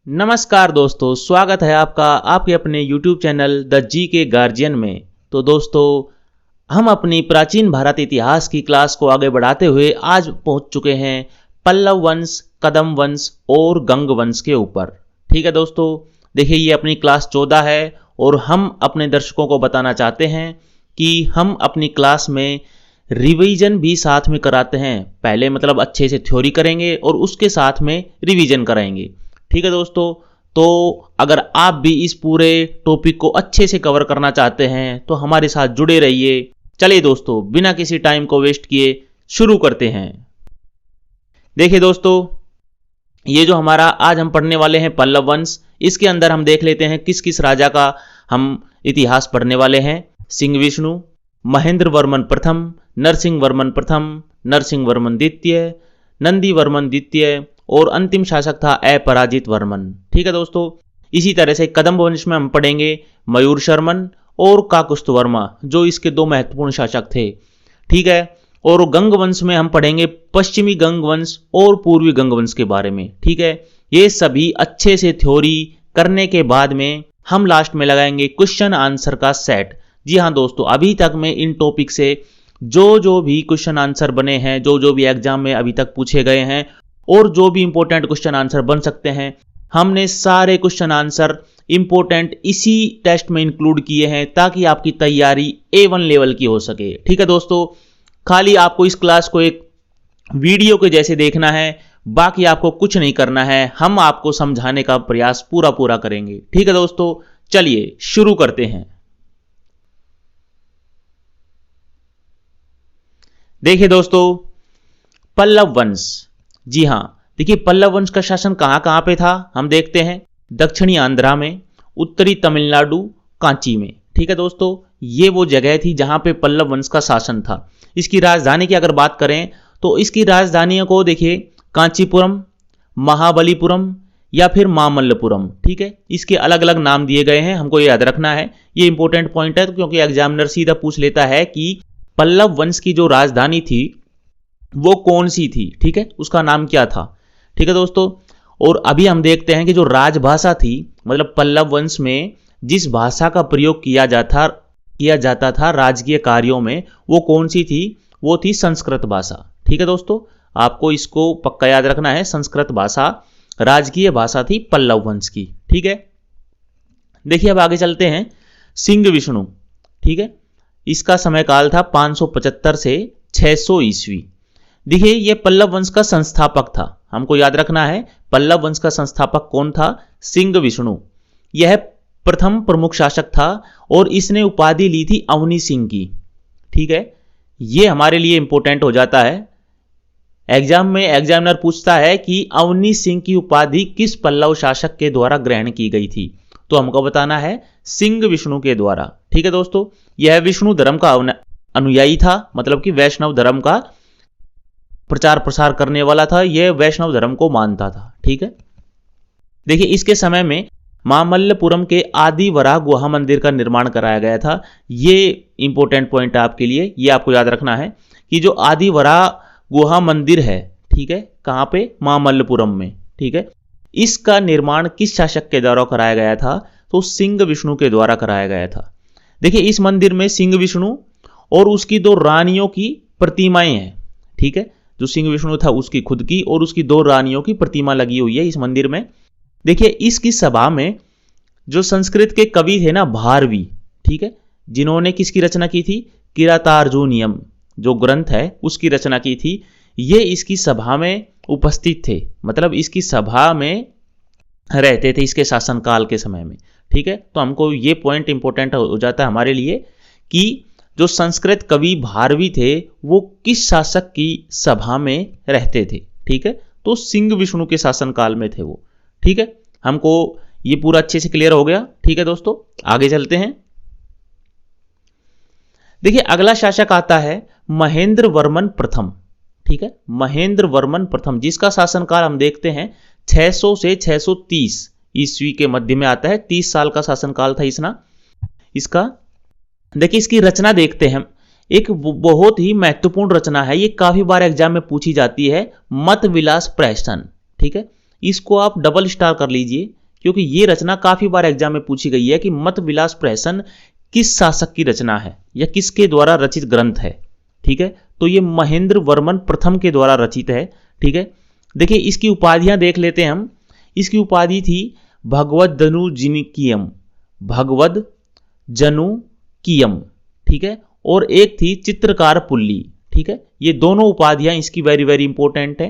नमस्कार दोस्तों, स्वागत है आपका आपके अपने YouTube चैनल द जी के गार्जियन में। तो दोस्तों, हम अपनी प्राचीन भारत इतिहास की क्लास को आगे बढ़ाते हुए आज पहुंच चुके हैं पल्लव वंश, कदम वंश और गंग वंश के ऊपर। ठीक है दोस्तों, देखिए ये अपनी क्लास 14 है और हम अपने दर्शकों को बताना चाहते हैं कि हम अपनी क्लास में रिवीजन भी साथ में कराते हैं। पहले मतलब अच्छे से थ्योरी करेंगे और उसके साथ में रिवीजन कराएंगे। ठीक है दोस्तों, तो अगर आप भी इस पूरे टॉपिक को अच्छे से कवर करना चाहते हैं तो हमारे साथ जुड़े रहिए। चलिए दोस्तों, बिना किसी टाइम को वेस्ट किए शुरू करते हैं। देखिए दोस्तों, ये जो हमारा आज हम पढ़ने वाले हैं पल्लव वंश, इसके अंदर हम देख लेते हैं किस किस राजा का हम इतिहास पढ़ने वाले हैं। सिंह विष्णु, महेंद्र वर्मन प्रथम, नरसिंह वर्मन प्रथम, नरसिंह वर्मन द्वितीय, नंदी वर्मन द्वितीय और अंतिम शासक था अपराजित वर्मन। ठीक है दोस्तों, इसी तरह से कदम वंश में हम पढ़ेंगे मयूर शर्मन और काकुस्थ वर्मा, जो इसके दो महत्वपूर्ण शासक थे। ठीक है, और गंग वंश में हम पढ़ेंगे पश्चिमी गंग वंश और पूर्वी गंग वंश के बारे में। ठीक है, ये सभी अच्छे से थ्योरी करने के बाद में हम लास्ट में लगाएंगे क्वेश्चन आंसर का सेट। जी हाँ दोस्तों, अभी तक में इन टॉपिक से जो भी क्वेश्चन आंसर बने हैं, जो भी एग्जाम में अभी तक पूछे गए हैं और जो भी इंपॉर्टेंट क्वेश्चन आंसर बन सकते हैं, हमने सारे क्वेश्चन आंसर इंपॉर्टेंट इसी टेस्ट में इंक्लूड किए हैं ताकि आपकी तैयारी A1 लेवल की हो सके। ठीक है दोस्तों, खाली आपको इस क्लास को एक वीडियो के जैसे देखना है, बाकी आपको कुछ नहीं करना है। हम आपको समझाने का प्रयास पूरा करेंगे। ठीक है दोस्तों, चलिए शुरू करते हैं। देखिए दोस्तों, पल्लव वंश। जी हाँ, देखिए पल्लव वंश का शासन कहां पे था हम देखते हैं। दक्षिणी आंध्रा में, उत्तरी तमिलनाडु, कांची में। ठीक है दोस्तों, ये वो जगह थी जहां पे पल्लव वंश का शासन था। इसकी राजधानी की अगर बात करें तो इसकी राजधानियों को देखिए कांचीपुरम, महाबलीपुरम या फिर मामल्लपुरम। ठीक है, इसके अलग अलग नाम दिए गए हैं, हमको ये याद रखना है। ये इंपॉर्टेंट पॉइंट है क्योंकि एग्जामिनर सीधा पूछ लेता है कि पल्लव वंश की जो राजधानी थी वो कौन सी थी। ठीक है, उसका नाम क्या था। ठीक है दोस्तों, और अभी हम देखते हैं कि जो राजभाषा थी, मतलब पल्लव वंश में जिस भाषा का प्रयोग किया जाता था राजकीय कार्यों में, वो कौन सी थी? वो थी संस्कृत भाषा। ठीक है दोस्तों, आपको इसको पक्का याद रखना है। संस्कृत भाषा राजकीय भाषा थी पल्लव वंश की। ठीक है, देखिए अब आगे चलते हैं। सिंह विष्णु, ठीक है, इसका समय काल था 575 से 600 ईस्वी। देखिए ये पल्लव वंश का संस्थापक था, हमको याद रखना है। पल्लव वंश का संस्थापक कौन था? सिंह विष्णु। यह प्रथम प्रमुख शासक था और इसने उपाधि ली थी अवनी सिंह की। ठीक है, ये हमारे लिए इंपॉर्टेंट हो जाता है। एग्जाम में एग्जामिनर पूछता है कि अवनी सिंह की उपाधि किस पल्लव शासक के द्वारा ग्रहण की गई थी, तो हमको बताना है सिंह विष्णु के द्वारा। ठीक है दोस्तों, यह विष्णु धर्म का अनुयायी था, मतलब कि वैष्णव धर्म का प्रचार प्रसार करने वाला था। यह वैष्णव धर्म को मानता था। ठीक है, देखिए इसके समय में मामल्लपुरम के आदि वराह गुहा मंदिर का निर्माण कराया गया था। ये इंपॉर्टेंट पॉइंट है आपके लिए, ये आपको याद रखना है कि जो आदि वराह गुहा मंदिर है, ठीक है, कहां पे? मामल्लपुरम में। ठीक है, इसका निर्माण किस शासक के द्वारा कराया गया था? तो सिंह विष्णु के द्वारा कराया गया था। देखिए इस मंदिर में सिंह विष्णु और उसकी दो रानियों की प्रतिमाएं हैं। ठीक है, जो सिंह विष्णु था उसकी खुद की और उसकी दो रानियों की प्रतिमा लगी हुई है इस मंदिर में। देखिए इसकी सभा में जो संस्कृत के कवि थे ना, भारवी, ठीक है, जिन्होंने किसकी रचना की थी? किरातार्जुनीयम जो ग्रंथ है उसकी रचना की थी, ये इसकी सभा में उपस्थित थे, मतलब इसकी सभा में रहते थे इसके शासनकाल के समय में। ठीक है, तो हमको ये पॉइंट इंपॉर्टेंट हो जाता है हमारे लिए कि जो संस्कृत कवि भारवी थे वो किस शासक की सभा में रहते थे। ठीक है, तो सिंह विष्णु के शासनकाल में थे वो। ठीक है, हमको ये पूरा अच्छे से क्लियर हो गया। ठीक है दोस्तों, आगे चलते हैं। देखिए अगला शासक आता है महेंद्र वर्मन प्रथम। ठीक है, महेंद्र वर्मन प्रथम, जिसका शासनकाल हम देखते हैं 600 से 630 ईस्वी के मध्य में आता है। 30 साल का शासनकाल था इसका। देखिए इसकी रचना देखते हैं, एक बहुत ही महत्वपूर्ण रचना है, ये काफी बार एग्जाम में पूछी जाती है, मत विलास प्रहसन। ठीक है, इसको आप डबल स्टार कर लीजिए, क्योंकि ये रचना काफी बार एग्जाम में पूछी गई है कि मत विलास प्रहसन किस शासक की रचना है या किसके द्वारा रचित ग्रंथ है। ठीक है, तो ये महेंद्र वर्मन प्रथम के द्वारा रचित है। ठीक है, देखिए इसकी उपाधियां देख लेते हैं हम। इसकी उपाधि थी भगवद जनुकीयम, भगवद जनुकीयम। ठीक है, और एक थी चित्रकार पुल्ली। ठीक है, ये दोनों उपाधियां इसकी वेरी वेरी इंपॉर्टेंट है।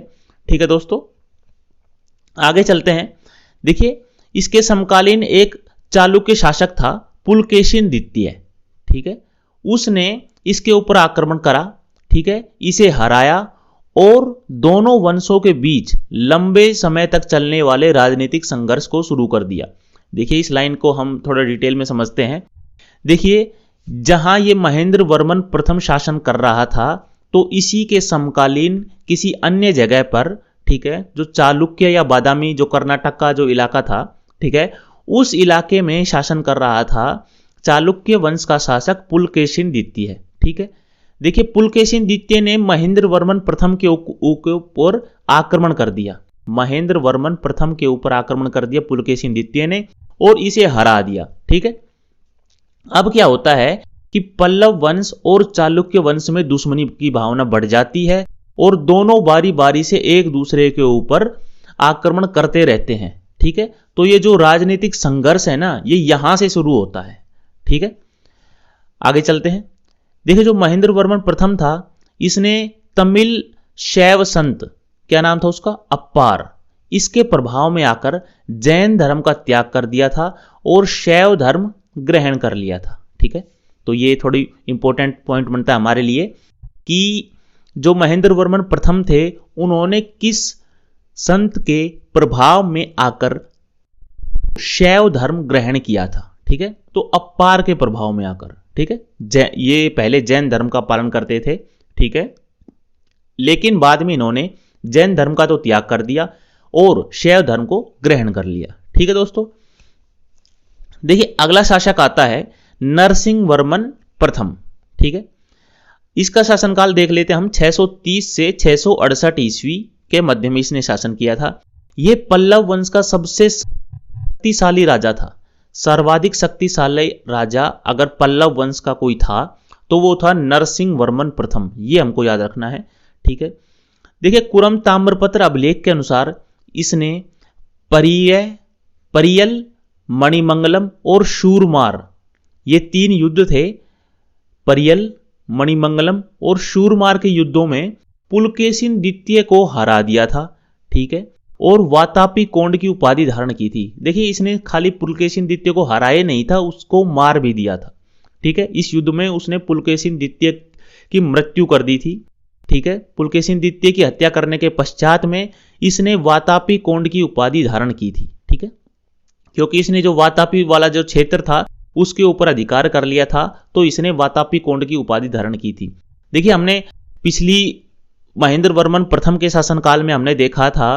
ठीक है दोस्तों, आगे चलते हैं। देखिए इसके समकालीन एक चालुक्य शासक था पुलकेशिन द्वितीय। ठीक है, उसने इसके ऊपर आक्रमण करा। ठीक है, इसे हराया और दोनों वंशों के बीच लंबे समय तक चलने वाले राजनीतिक संघर्ष को शुरू कर दिया। देखिए इस लाइन को हम थोड़ा डिटेल में समझते हैं। देखिए जहां ये महेंद्र वर्मन प्रथम शासन कर रहा था, तो इसी के समकालीन किसी अन्य जगह पर, ठीक है, जो चालुक्य या बादामी, जो कर्नाटक का जो इलाका था, ठीक है, उस इलाके में शासन कर रहा था चालुक्य वंश का शासक पुलकेशिन द्वितीय। ठीक है, देखिए पुलकेशिन द्वितीय ने महेंद्र वर्मन प्रथम के ऊपर आक्रमण कर दिया। महेंद्र वर्मन प्रथम के ऊपर आक्रमण कर दिया पुलकेशिन द्वितीय ने और इसे हरा दिया। ठीक है, अब क्या होता है कि पल्लव वंश और चालुक्य वंश में दुश्मनी की भावना बढ़ जाती है और दोनों बारी बारी से एक दूसरे के ऊपर आक्रमण करते रहते हैं। ठीक है, तो ये जो राजनीतिक संघर्ष है ना, ये यहां से शुरू होता है। ठीक है, आगे चलते हैं। देखिए जो महेंद्र वर्मन प्रथम था, इसने तमिल शैव संत, क्या नाम था उसका, अप्पार, इसके प्रभाव में आकर जैन धर्म का त्याग कर दिया था और शैव धर्म ग्रहण कर लिया था। ठीक है, तो ये थोड़ी इंपॉर्टेंट पॉइंट बनता है हमारे लिए कि जो महेंद्र वर्मन प्रथम थे, उन्होंने किस संत के प्रभाव में आकर शैव धर्म ग्रहण किया था। ठीक है, तो अप्पार के प्रभाव में आकर। ठीक है, ये पहले जैन धर्म का पालन करते थे। ठीक है, लेकिन बाद में इन्होंने जैन धर्म का तो त्याग कर दिया और शैव धर्म को ग्रहण कर लिया। ठीक है दोस्तों, देखिए अगला शासक आता है नरसिंह वर्मन प्रथम। ठीक है, इसका शासनकाल देख लेते हैं हम। 630 से 668 ईस्वी के मध्य में इसने शासन किया था। यह पल्लव वंश का सबसे शक्तिशाली राजा था। सर्वाधिक शक्तिशाली राजा अगर पल्लव वंश का कोई था तो वो था नरसिंह वर्मन प्रथम। ये हमको याद रखना है। ठीक है, देखिए कुरम ताम्रपत्र अभिलेख के अनुसार इसने परियल, मणिमंगलम और शूरमार, ये 3 युद्ध थे। परियल, मणिमंगलम और शूरमार के युद्धों में पुलकेशिन द्वितीय को हरा दिया था। ठीक है, और वातापी कोंड की उपाधि धारण की थी। देखिए इसने खाली पुलकेशिन द्वितीय को हराए नहीं था, उसको मार भी दिया था। ठीक है, इस युद्ध में उसने पुलकेशिन द्वितीय की मृत्यु कर दी थी। ठीक है, पुलकेशिन द्वितीय की हत्या करने के पश्चात में इसने वातापी कोंड की उपाधि धारण की थी। ठीक है, क्योंकि इसने जो वातापी वाला जो क्षेत्र था उसके ऊपर अधिकार कर लिया था, तो इसने वातापी कोंड की उपाधि धारण की थी। देखिए हमने पिछली महेंद्र वर्मन प्रथम के शासनकाल में हमने देखा था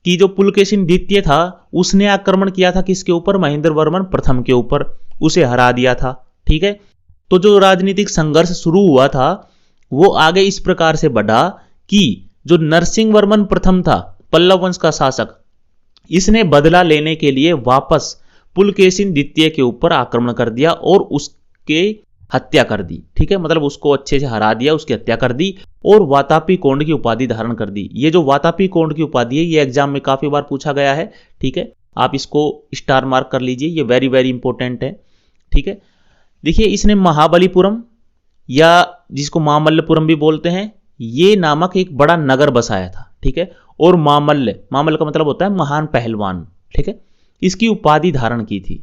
कि जो पुलकेशिन द्वितीय था उसने आक्रमण किया था किसके ऊपर, महेंद्र वर्मन प्रथम के ऊपर, उसे हरा दिया था। ठीक है, तो जो राजनीतिक संघर्ष शुरू हुआ था वो आगे इस प्रकार से बढ़ा कि जो नरसिंह वर्मन प्रथम था, पल्लव वंश का शासक, इसने बदला लेने के लिए वापस पुलकेशिन द्वितीय के ऊपर आक्रमण कर दिया और उसके हत्या कर दी। ठीक है, मतलब उसको अच्छे से हरा दिया, उसकी हत्या कर दी और वातापी कोंड की उपाधि धारण कर दी। ये जो वातापी कोंड की उपाधि है ये एग्जाम में काफी बार पूछा गया है। ठीक है, आप इसको स्टार मार्क कर लीजिए, ये वेरी वेरी इंपॉर्टेंट है। ठीक है, देखिए इसने महाबलीपुरम या जिसको मामल्लपुरम भी बोलते हैं, ये नामक एक बड़ा नगर बसाया था। ठीक है, और मामल्ल का मतलब होता है महान पहलवान। ठीक है, इसकी उपाधि धारण की थी।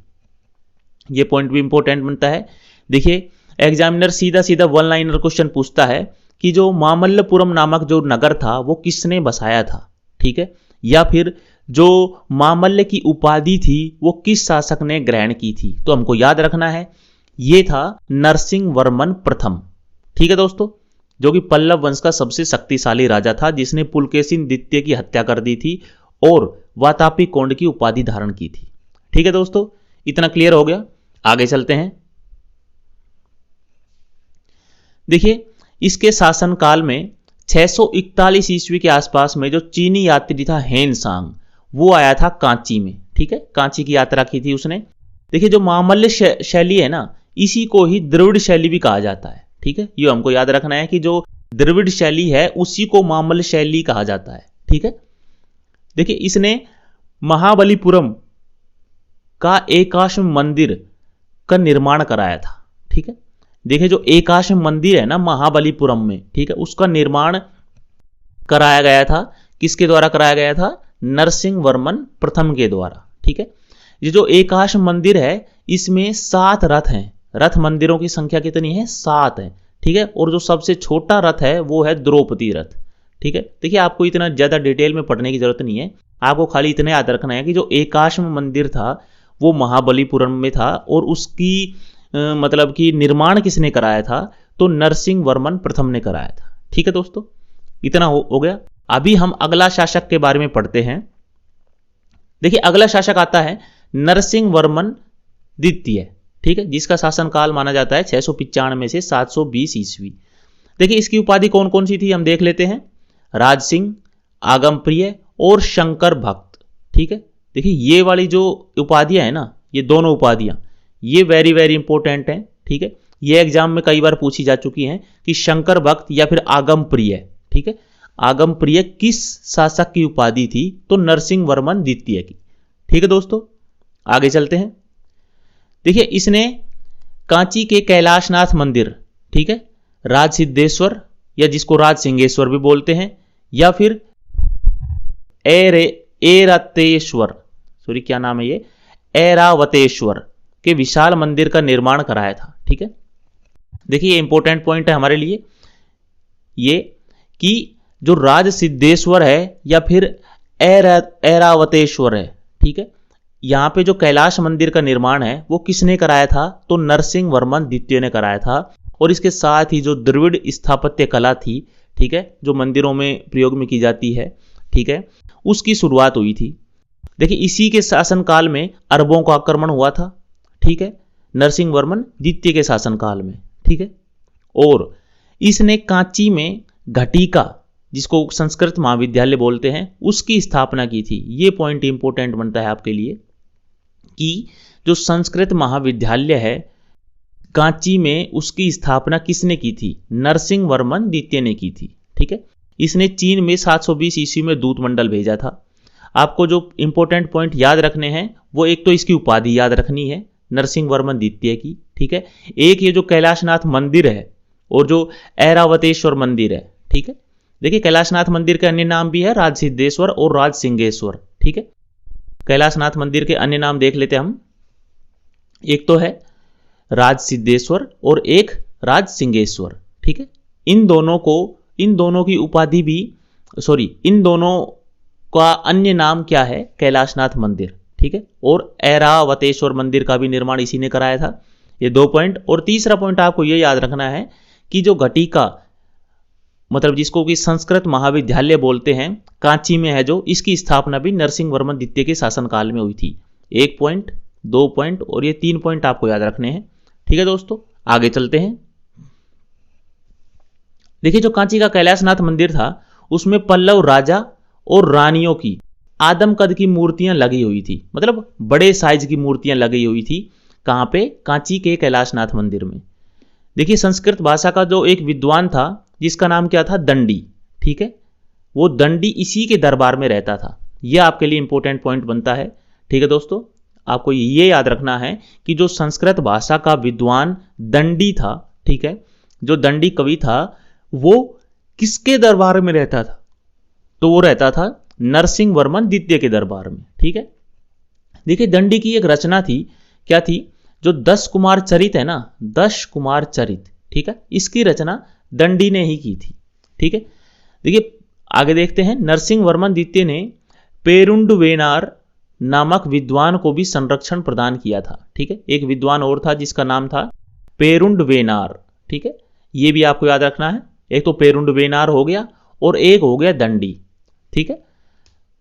ये पॉइंट भी इंपॉर्टेंट बनता है। देखिए एग्जामिनर सीधा सीधा 1 लाइनर क्वेश्चन पूछता है कि जो मामल्लपुरम नामक जो नगर था वो किसने बसाया था। ठीक है, या फिर जो मामल्ल की उपाधि थी वो किस शासक ने ग्रहण की थी, तो हमको याद रखना है ये था नरसिंह वर्मन प्रथम। ठीक है दोस्तों, जो कि पल्लव वंश का सबसे शक्तिशाली राजा था, जिसने पुलकेशिन द्वितीय की हत्या कर दी थी और वातापी कोंड की उपाधि धारण की थी। ठीक है दोस्तों, इतना क्लियर हो गया। आगे चलते हैं। देखिए इसके शासनकाल में 641 ईस्वी के आसपास में जो चीनी यात्री था हेन सांग, वो आया था कांची में। ठीक है, कांची की यात्रा की थी उसने। देखिए जो महामल्ल शैली है ना, इसी को ही द्रविड़ शैली भी कहा जाता है। ठीक है, ये हमको याद रखना है कि जो द्रविड़ शैली है उसी को महामल्ल शैली कहा जाता है। ठीक है, देखिए इसने महाबलीपुरम का एकाश्म मंदिर का निर्माण कराया था। ठीक है, देखिए जो एकाश्म मंदिर है ना महाबलीपुरम में, ठीक है, उसका निर्माण कराया गया था। किसके द्वारा कराया गया था? नरसिंह वर्मन प्रथम के द्वारा। ठीक है, ये जो एकाश्म मंदिर है इसमें 7 रथ हैं। रथ मंदिरों की संख्या कितनी है? 7 है। ठीक है, और जो सबसे छोटा रथ है वो है द्रौपदी रथ। ठीक है, देखिए आपको इतना ज्यादा डिटेल में पढ़ने की जरूरत नहीं है, आपको खाली इतना याद रखना है कि जो एकाश्म मंदिर था वो महाबलीपुरम में था और उसकी मतलब कि निर्माण किसने कराया था? तो नरसिंह वर्मन प्रथम ने कराया था। ठीक है दोस्तों, इतना हो गया। अभी हम अगला शासक के बारे में पढ़ते हैं। देखिए अगला शासक आता है नरसिंह वर्मन द्वितीय। ठीक है, जिसका शासनकाल माना जाता है 695 से 720 ईस्वी। देखिए इसकी उपाधि कौन कौन सी थी हम देख लेते हैं। राज सिंह, आगम प्रिय और शंकर भक्त। ठीक है, देखिए ये वाली जो उपाधियां है ना, ये दोनों उपाधियां ये वेरी वेरी इंपॉर्टेंट हैं। ठीक है, ये एग्जाम में कई बार पूछी जा चुकी हैं कि शंकर भक्त या फिर आगम प्रिय। ठीक है, आगम प्रिय किस शासक की उपाधि थी? तो नरसिंह वर्मन द्वितीय की। ठीक है दोस्तों, आगे चलते हैं। देखिए इसने कांची के कैलाशनाथ मंदिर, ठीक है, राज सिद्धेश्वर या जिसको राज सिंहेश्वर भी बोलते हैं, या फिर ऐरावतेश्वर, सॉरी क्या नाम है ये, ऐरावतेश्वर के विशाल मंदिर का निर्माण कराया था। ठीक है, देखिए ये इंपॉर्टेंट पॉइंट है हमारे लिए, ये कि जो राज सिद्धेश्वर है या फिर ऐरावतेश्वर है, ठीक है, यहां पे जो कैलाश मंदिर का निर्माण है वो किसने कराया था? तो नरसिंह वर्मन द्वितीय ने कराया था। और इसके साथ ही जो द्रविड़ स्थापत्य कला थी, ठीक है, जो मंदिरों में प्रयोग में की जाती है, ठीक है, उसकी शुरुआत हुई थी। देखिए इसी के शासनकाल में अरबों का आक्रमण हुआ था। ठीक है, नरसिंह वर्मन द्वितीय के शासनकाल में। ठीक है, और इसने कांची में घटिका, जिसको संस्कृत महाविद्यालय बोलते हैं, उसकी स्थापना की थी। ये पॉइंट इंपॉर्टेंट बनता है आपके लिए कि जो संस्कृत महाविद्यालय है कांची में, उसकी स्थापना किसने की थी? नरसिंह वर्मन द्वितीय ने की थी। ठीक है, इसने चीन में 720 ईस्वी में दूत मंडल भेजा था। आपको जो इंपॉर्टेंट पॉइंट याद रखने हैं वो एक तो इसकी उपाधि याद रखनी है नरसिंह वर्मन द्वितीय की। ठीक है, एक ये जो कैलाशनाथ मंदिर है और जो ऐरावतेश्वर मंदिर है। ठीक है, देखिए कैलाशनाथ मंदिर के अन्य नाम भी है राज सिद्धेश्वर और राज सिंहेश्वर। ठीक है, कैलाशनाथ मंदिर के अन्य नाम देख लेते हैं हम। एक तो है राज सिद्धेश्वर और एक राज सिंहेश्वर। ठीक है, इन दोनों की उपाधि भी, सॉरी, इन दोनों का अन्य नाम क्या है? कैलाशनाथ मंदिर। ठीक है, और ऐरावतेश्वर मंदिर का भी निर्माण इसी ने कराया था। ये 2 पॉइंट। और तीसरा पॉइंट आपको ये याद रखना है कि जो घटिका, मतलब जिसको कि संस्कृत महाविद्यालय बोलते हैं, कांची में है जो, इसकी स्थापना भी नरसिंह वर्मन द्वितीय के शासनकाल में हुई थी। 1 पॉइंट, 2 पॉइंट और ये 3 पॉइंट आपको याद रखने हैं। ठीक है दोस्तों, आगे चलते हैं। देखिए जो कांची का कैलाशनाथ मंदिर था उसमें पल्लव राजा और रानियों की आदम कद की मूर्तियां लगी हुई थी, मतलब बड़े साइज की मूर्तियां लगी हुई थी। कहां पे? कांची के कैलाशनाथ मंदिर में। देखिए संस्कृत भाषा का जो एक विद्वान था जिसका नाम क्या था? दंडी। ठीक है, वो दंडी इसी के दरबार में रहता था। यह आपके लिए इंपॉर्टेंट पॉइंट बनता है। ठीक है दोस्तों, आपको ये याद रखना है कि जो संस्कृत भाषा का विद्वान दंडी था, ठीक है, जो दंडी कवि था, वो किसके दरबार में रहता था? तो वो रहता था नरसिंह वर्मन द्वितीय के दरबार में। ठीक है, देखिए दंडी की एक रचना थी, क्या थी? जो 10 कुमार चरित है ना, 10 कुमार चरित, ठीक है, इसकी रचना दंडी ने ही की थी। ठीक है, देखिए आगे देखते हैं। नरसिंह वर्मन द्वितीय ने पेरुंडवेनार नामक विद्वान को भी संरक्षण प्रदान किया था। ठीक है, एक विद्वान और था जिसका नाम था पेरुंडवेनार। ठीक है, ये भी आपको याद रखना है। एक तो पेरुंडवेनार हो गया और एक हो गया दंडी। ठीक है,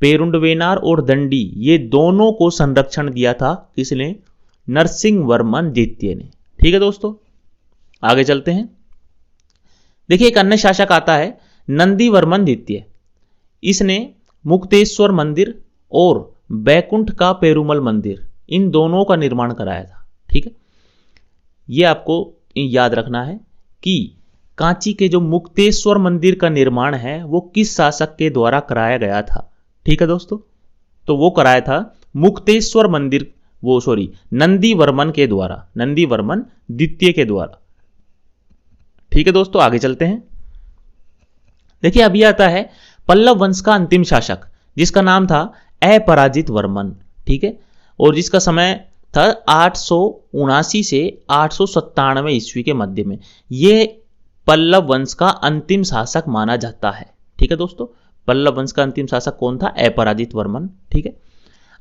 पेरुंडवेनार और दंडी ये दोनों को संरक्षण दिया था किसने? नरसिंह वर्मन द्वितीय ने। ठीक है दोस्तों, आगे चलते हैं। देखिए एक अन्य शासक आता है नंदी वर्मन द्वितीय। इसने मुक्तेश्वर मंदिर और बैकुंठ का पेरुमल मंदिर, इन दोनों का निर्माण कराया था। ठीक है, ये आपको याद रखना है कि कांची के जो मुक्तेश्वर मंदिर का निर्माण है वो किस शासक के द्वारा कराया गया था। ठीक है दोस्तों, तो वो कराया था मुक्तेश्वर मंदिर, वो सॉरी नंदीवर्मन के द्वारा, नंदीवर्मन द्वितीय के द्वारा। ठीक है दोस्तों, आगे चलते हैं। देखिए अभी आता है पल्लव वंश का अंतिम शासक, जिसका नाम था अपराजित वर्मन। ठीक है, और जिसका समय था 879 से 897 ईस्वी के मध्य में। ये पल्लव वंश का अंतिम शासक माना जाता है। ठीक है दोस्तों, पल्लव वंश का अंतिम शासक कौन था? अपराजित वर्मन। ठीक है,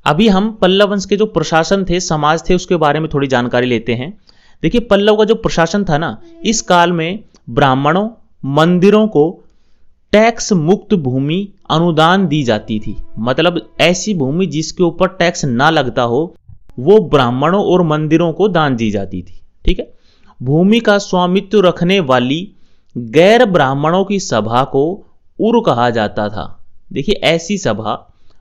अभी हम पल्लव वंश के जो प्रशासन थे, समाज थे, उसके बारे में थोड़ी जानकारी लेते हैं। देखिए पल्लव का जो प्रशासन था ना, इस काल में ब्राह्मणों, मंदिरों को टैक्स मुक्त भूमि अनुदान दी जाती थी। मतलब ऐसी भूमि जिसके ऊपर टैक्स ना लगता हो, वो ब्राह्मणों और मंदिरों को दान दी जाती थी। ठीक है, भूमि का स्वामित्व रखने वाली गैर ब्राह्मणों की सभा को उर कहा जाता था। देखिए ऐसी सभा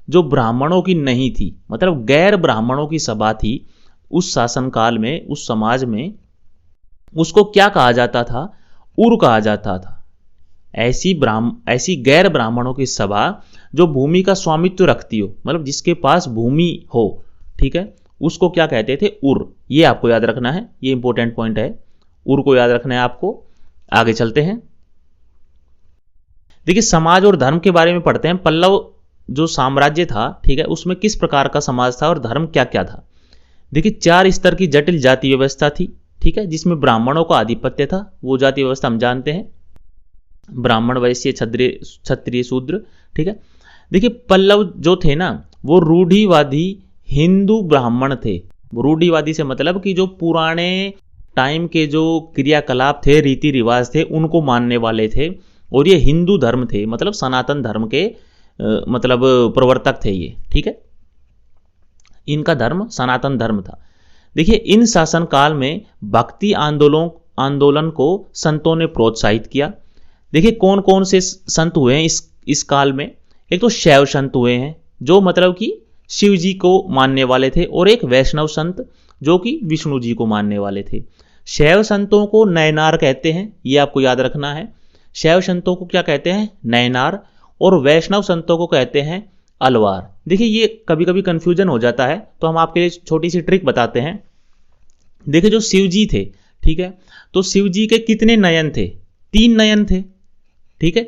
जो ब्राह्मणों की नहीं थी, मतलब गैर ब्राह्मणों की सभा थी उस शासनकाल में, उस समाज में, उसको क्या कहा जाता था? उर कहा जाता था। ऐसी गैर ब्राह्मणों की सभा जो भूमि का स्वामित्व रखती हो, मतलब जिसके पास भूमि हो, ठीक है, उसको क्या कहते थे? उर। ये आपको याद रखना है, ये इंपॉर्टेंट पॉइंट है, उर को याद रखना है आपको। आगे चलते हैं। देखिए समाज और धर्म के बारे में पढ़ते हैं। पल्लव जो साम्राज्य था, ठीक है, उसमें किस प्रकार का समाज था और धर्म क्या क्या था। देखिए 4 स्तर की जटिल जाति व्यवस्था थी। ठीक है, जिसमें ब्राह्मणों का आधिपत्य था। वो जाति व्यवस्था हम जानते हैं, ब्राह्मण, वैश्य, क्षत्रिय, शूद्र। ठीक है, देखिए पल्लव जो थे ना, वो रूढ़िवादी हिंदू ब्राह्मण थे। रूढ़िवादी से मतलब कि जो पुराने टाइम के जो क्रियाकलाप थे, रीति रिवाज थे, उनको मानने वाले थे। और ये हिंदू धर्म थे, मतलब सनातन धर्म के मतलब प्रवर्तक थे ये। ठीक है, इनका धर्म सनातन धर्म था। देखिए इन शासन काल में भक्ति आंदोलन को संतों ने प्रोत्साहित किया। देखिए कौन कौन से संत हुए हैं इस काल में। एक तो शैव संत हुए हैं, जो मतलब कि शिव जी को मानने वाले थे, और एक वैष्णव संत जो कि विष्णु जी को मानने वाले थे। शैव संतों को नयनार कहते हैं, ये आपको याद रखना है। शैव संतों को क्या कहते हैं? नयनार। और वैष्णव संतों को कहते हैं अलवार। देखिए ये कभी कभी कंफ्यूजन हो जाता है, तो हम आपके लिए छोटी सी ट्रिक बताते हैं। देखिए जो शिव जी थे, ठीक है, तो शिव जी के कितने नयन थे? 3 नयन थे। ठीक है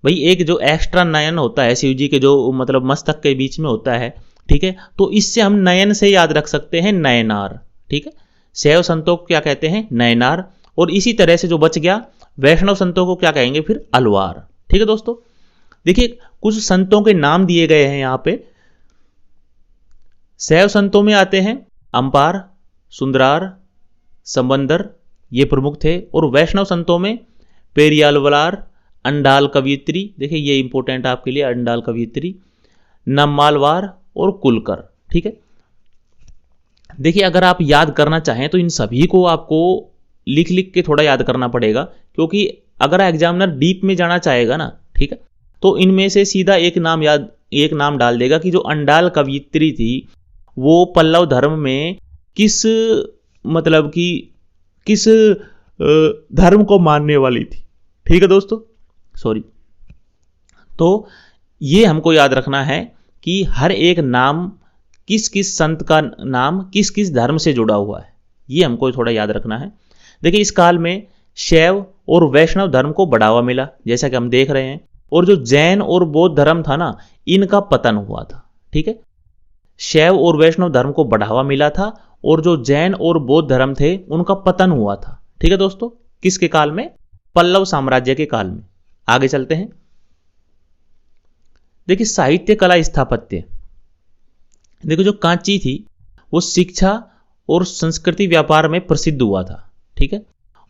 भाई, एक जो एक्स्ट्रा नयन होता है शिव जी के, जो मतलब मस्तक के बीच में होता है, ठीक है, तो इससे हम नयन से याद रख सकते हैं नयनार। ठीक है, शैव संतों को क्या कहते हैं? नयनार। और इसी तरह से जो बच गया, वैष्णव संतों को क्या कहेंगे फिर? अलवार। ठीक है दोस्तों, देखिए कुछ संतों के नाम दिए गए हैं यहां पे। शैव संतों में आते हैं अंपार, सुंदरार, संबंदर, ये प्रमुख थे। और वैष्णव संतों में पेरियालवलार, अंडाल कवियत्री, देखिए ये इंपॉर्टेंट आपके लिए, अंडाल कवियत्री, नम्मालवार और कुलकर। ठीक है, देखिए अगर आप याद करना चाहें तो इन सभी को आपको लिख लिख के थोड़ा याद करना पड़ेगा, क्योंकि अगर एग्जामिनर डीप में जाना चाहेगा ना, ठीक है, तो इनमें से सीधा एक नाम डाल देगा कि जो अंडाल कवियत्री थी वो पल्लव धर्म में किस मतलब कि किस धर्म को मानने वाली थी। ठीक है दोस्तों, सॉरी। तो ये हमको याद रखना है कि हर एक नाम, किस किस संत का नाम किस किस धर्म से जुड़ा हुआ है, ये हमको थोड़ा याद रखना है। देखिए इस काल में शैव और वैष्णव धर्म को बढ़ावा मिला, जैसा कि हम देख रहे हैं। और जो जैन और बौद्ध धर्म था ना, इनका पतन हुआ था। ठीक है, शैव और वैष्णव धर्म को बढ़ावा मिला था, और जो जैन और बौद्ध धर्म थे उनका पतन हुआ था। ठीक है दोस्तों, किसके काल में? पल्लव साम्राज्य के काल में। आगे चलते हैं। देखिए साहित्य, कला, स्थापत्य। देखो जो कांची थी वो शिक्षा और संस्कृति व्यापार में प्रसिद्ध हुआ था। ठीक है,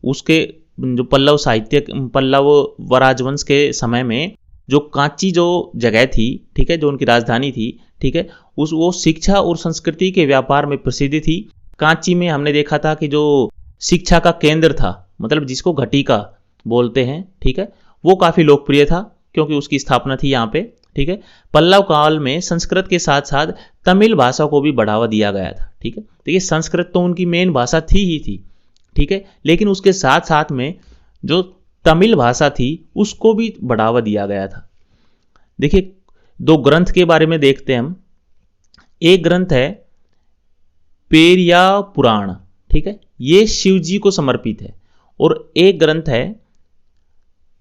उसके जो पल्लव वराजवंश के समय में जो कांची जो जगह थी, ठीक है, जो उनकी राजधानी थी, ठीक है, वो शिक्षा और संस्कृति के व्यापार में प्रसिद्ध थी। कांची में हमने देखा था कि जो शिक्षा का केंद्र था, मतलब जिसको घटिका बोलते हैं, ठीक है, वो काफी लोकप्रिय था, क्योंकि उसकी स्थापना थी यहाँ पे ठीक है। पल्लव काल में संस्कृत के साथ साथ तमिल भाषा को भी बढ़ावा दिया गया था, ठीक है। देखिए संस्कृत तो उनकी मेन भाषा थी ही थी, ठीक है, लेकिन उसके साथ साथ में जो तमिल भाषा थी उसको भी बढ़ावा दिया गया था। देखिए दो ग्रंथ के बारे में देखते हैं हम। एक ग्रंथ है पेरिया पुराण, ठीक है, ये शिव जी को समर्पित है, और एक ग्रंथ है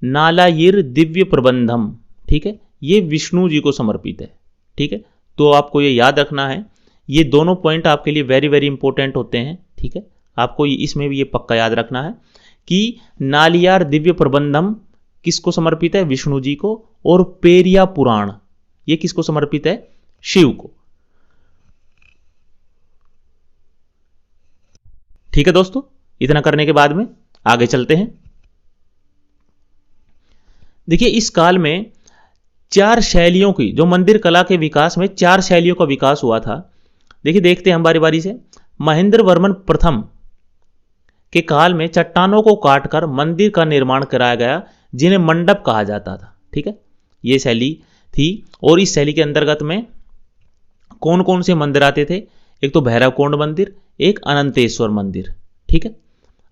नालायिर दिव्य प्रबंधम, ठीक है, ये विष्णु जी को समर्पित है, ठीक है। तो आपको ये याद रखना है, ये दोनों पॉइंट आपके लिए वेरी वेरी इंपॉर्टेंट होते हैं, ठीक है। आपको इसमें भी ये पक्का याद रखना है कि नालियार दिव्य प्रबंधम किसको समर्पित है, विष्णु जी को, और पेरिया पुराण ये किसको समर्पित है, शिव को। ठीक है दोस्तों, इतना करने के बाद में आगे चलते हैं। देखिए इस काल में 4 शैलियों की, जो मंदिर कला के विकास में 4 शैलियों का विकास हुआ था। देखिए देखते हैं हम बारी बारी से। महेंद्र वर्मन प्रथम के काल में चट्टानों को काटकर मंदिर का निर्माण कराया गया, जिन्हें मंडप कहा जाता था, ठीक है, ये शैली थी। और इस शैली के अंतर्गत में कौन कौन से मंदिर आते थे, एक तो भैरवकुंड मंदिर, एक अनंतेश्वर मंदिर, ठीक है।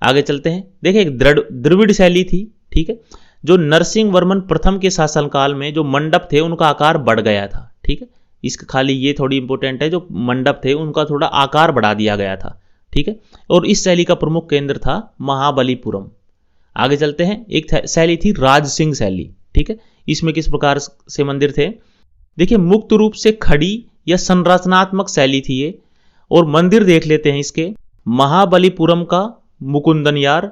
आगे चलते हैं। देखिए एक द्रविड़ शैली थी, ठीक है, जो नरसिंह वर्मन प्रथम के शासनकाल में जो मंडप थे उनका आकार बढ़ गया था, ठीक है। इसका खाली ये थोड़ी इंपॉर्टेंट है, जो मंडप थे उनका थोड़ा आकार बढ़ा दिया गया था, ठीक है। और इस शैली का प्रमुख केंद्र था महाबलीपुरम। आगे चलते हैं। एक शैली थी राज सिंह शैली, ठीक है। इसमें किस प्रकार से मंदिर थे, देखिए मुक्त रूप से खड़ी या संरचनात्मक शैली थी ये। और मंदिर देख लेते हैं इसके। महाबलीपुरम का मुकुंदनयार,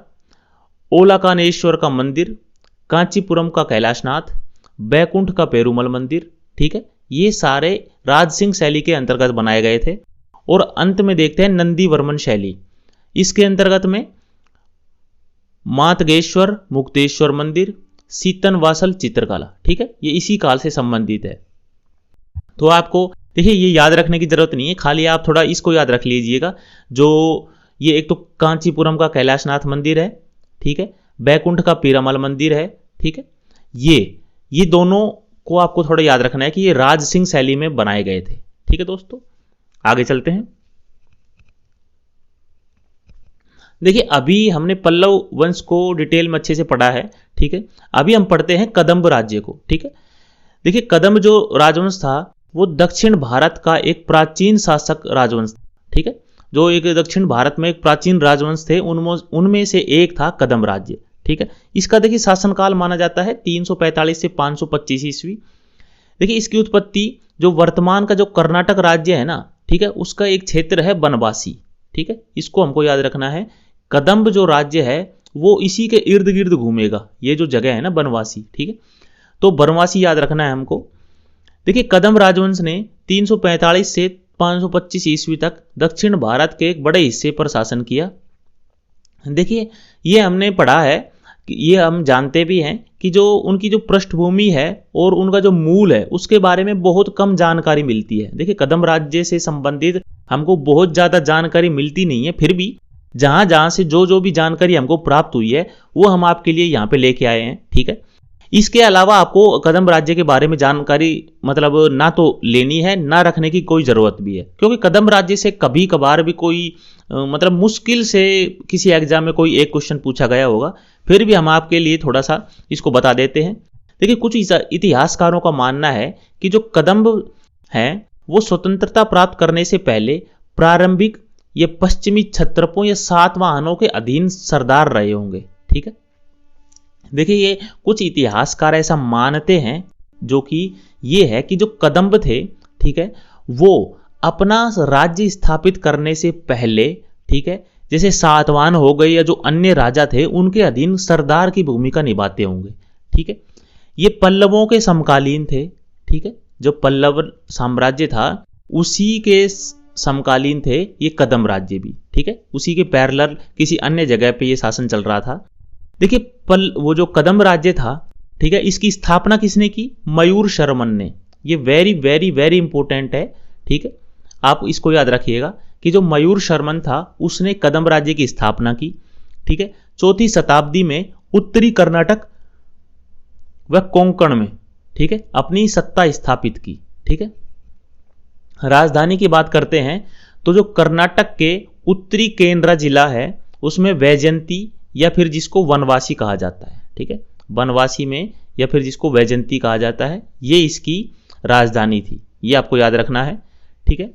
ओलाकानेश्वर का मंदिर, कांचीपुरम का कैलाशनाथ, बैकुंठ का पेरुमल मंदिर, ठीक है, ये सारे राज सिंह शैली के अंतर्गत बनाए गए थे। और अंत में देखते हैं नंदी वर्मन शैली। इसके अंतर्गत में मातगेश्वर मुक्तेश्वर मंदिर, सीतनवासल चित्रकला, ठीक है, ये इसी काल से संबंधित है। तो आपको देखिए ये याद रखने की जरूरत नहीं है, खाली आप थोड़ा इसको याद रख लीजिएगा। जो ये एक तो कांचीपुरम का कैलाशनाथ मंदिर है, ठीक है, बैकुंठ का पेरुमल मंदिर है, ठीक है, ये दोनों को आपको थोड़ा याद रखना है कि ये राज सिंह शैली में बनाए गए थे, ठीक है दोस्तों। आगे चलते हैं। देखिए अभी हमने पल्लव वंश को डिटेल में अच्छे से पढ़ा है, ठीक है। अभी हम पढ़ते हैं कदम्ब राज्य को, ठीक है। देखिए कदम्ब जो राजवंश था वो दक्षिण भारत का एक प्राचीन शासक राजवंश, ठीक है, जो एक दक्षिण भारत में एक प्राचीन राजवंश थे, उनमें से एक था कदम्ब राज्य, ठीक है। इसका देखिए शासनकाल माना जाता है 345 से 525 ईस्वी। देखिए इसकी उत्पत्ति जो वर्तमान का जो कर्नाटक राज्य है ना, ठीक है, उसका एक क्षेत्र है बनवासी, ठीक है, इसको हमको याद रखना है। कदम्ब जो राज्य है वो इसी के इर्द गिर्द घूमेगा, ये जो जगह है ना बनवासी, ठीक है, तो बनवासी याद रखना है हमको। देखिए कदम्ब राजवंश ने 345 से 525 ईस्वी तक दक्षिण भारत के एक बड़े हिस्से पर शासन किया। देखिए ये हमने पढ़ा है, ये हम जानते भी हैं कि जो उनकी जो पृष्ठभूमि है और उनका जो मूल है उसके बारे में बहुत कम जानकारी मिलती है। देखिए कदम्ब राज्य से संबंधित हमको बहुत ज़्यादा जानकारी मिलती नहीं है, फिर भी जहाँ जहाँ से जो भी जानकारी हमको प्राप्त हुई है वो हम आपके लिए यहाँ पे लेके आए हैं, ठीक है। इसके अलावा आपको कदम्ब राज्य के बारे में जानकारी मतलब ना तो लेनी है ना रखने की कोई ज़रूरत भी है, क्योंकि कदम्ब राज्य से कभी कभार भी कोई मतलब मुश्किल से किसी एग्जाम में कोई एक क्वेश्चन पूछा गया होगा, फिर भी हम आपके लिए थोड़ा सा इसको बता देते हैं। देखिए कुछ इतिहासकारों का मानना है कि जो कदम्ब हैं वो स्वतंत्रता प्राप्त करने से पहले प्रारंभिक ये पश्चिमी क्षत्रपों या सातवाहनों के अधीन सरदार रहे होंगे, ठीक है। देखिए ये कुछ इतिहासकार ऐसा मानते हैं, जो कि ये है कि जो कदम्ब थे, ठीक है, वो अपना राज्य स्थापित करने से पहले, ठीक है, जैसे सातवाहन हो गए या जो अन्य राजा थे उनके अधीन सरदार की भूमिका निभाते होंगे, ठीक है। ये पल्लवों के समकालीन थे, ठीक है, जो पल्लव साम्राज्य था उसी के समकालीन थे ये कदम्ब राज्य भी, ठीक है, उसी के पैरेलल किसी अन्य जगह पे ये शासन चल रहा था। देखिए वो जो कदम्ब राज्य था, ठीक है, इसकी स्थापना किसने की, मयूर शर्मन ने। ये वेरी वेरी वेरी इंपॉर्टेंट है, ठीक है, आप इसको याद रखिएगा कि जो मयूर शर्मन था उसने कदम्ब राज्य की स्थापना की, ठीक है, 4वीं शताब्दी में उत्तरी कर्नाटक व कोंकण में, ठीक है, अपनी सत्ता स्थापित की। ठीक है, राजधानी की बात करते हैं तो जो कर्नाटक के उत्तरी केंद्र जिला है उसमें वैजयंती या फिर जिसको वनवासी कहा जाता है। ठीक है, वनवासी में या फिर जिसको वैजयंती कहा जाता है, ये इसकी राजधानी थी। ये आपको याद रखना है। ठीक है,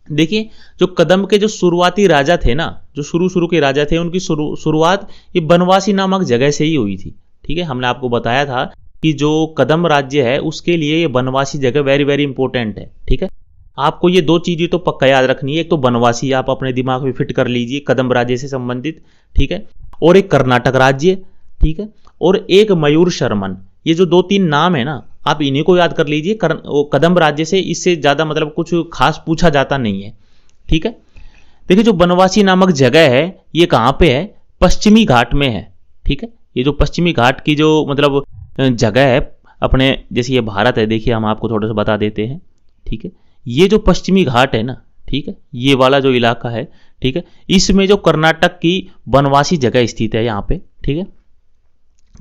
देखिए जो कदम्ब के जो शुरुआती राजा थे ना, जो शुरू के राजा थे, उनकी शुरुआत ये बनवासी नामक जगह से ही हुई थी। ठीक है, हमने आपको बताया था कि जो कदम्ब राज्य है उसके लिए ये बनवासी जगह वेरी वेरी इंपॉर्टेंट है। ठीक है, आपको ये दो चीजें तो पक्का याद रखनी है। एक तो बनवासी आप अपने दिमाग में फिट कर लीजिए, कदम्ब राज्य से संबंधित। ठीक है, और एक कर्नाटक राज्य। ठीक है, और एक मयूर शर्मन। ये जो 2-3 नाम है ना, आप इन्हीं को याद कर लीजिए। कदम्ब राज्य से इससे ज्यादा मतलब कुछ खास पूछा जाता नहीं है। ठीक है, देखिए जो बनवासी नामक जगह है ये कहाँ पे है? पश्चिमी घाट में है। ठीक है, ये जो पश्चिमी घाट की जो मतलब जगह है अपने, जैसे ये भारत है, देखिए हम आपको थोड़ा सा बता देते हैं। ठीक है, ये जो पश्चिमी घाट है ना, ठीक है, ये वाला जो इलाका है, ठीक है, इसमें जो कर्नाटक की बनवासी जगह स्थित है यहाँ पे। ठीक है,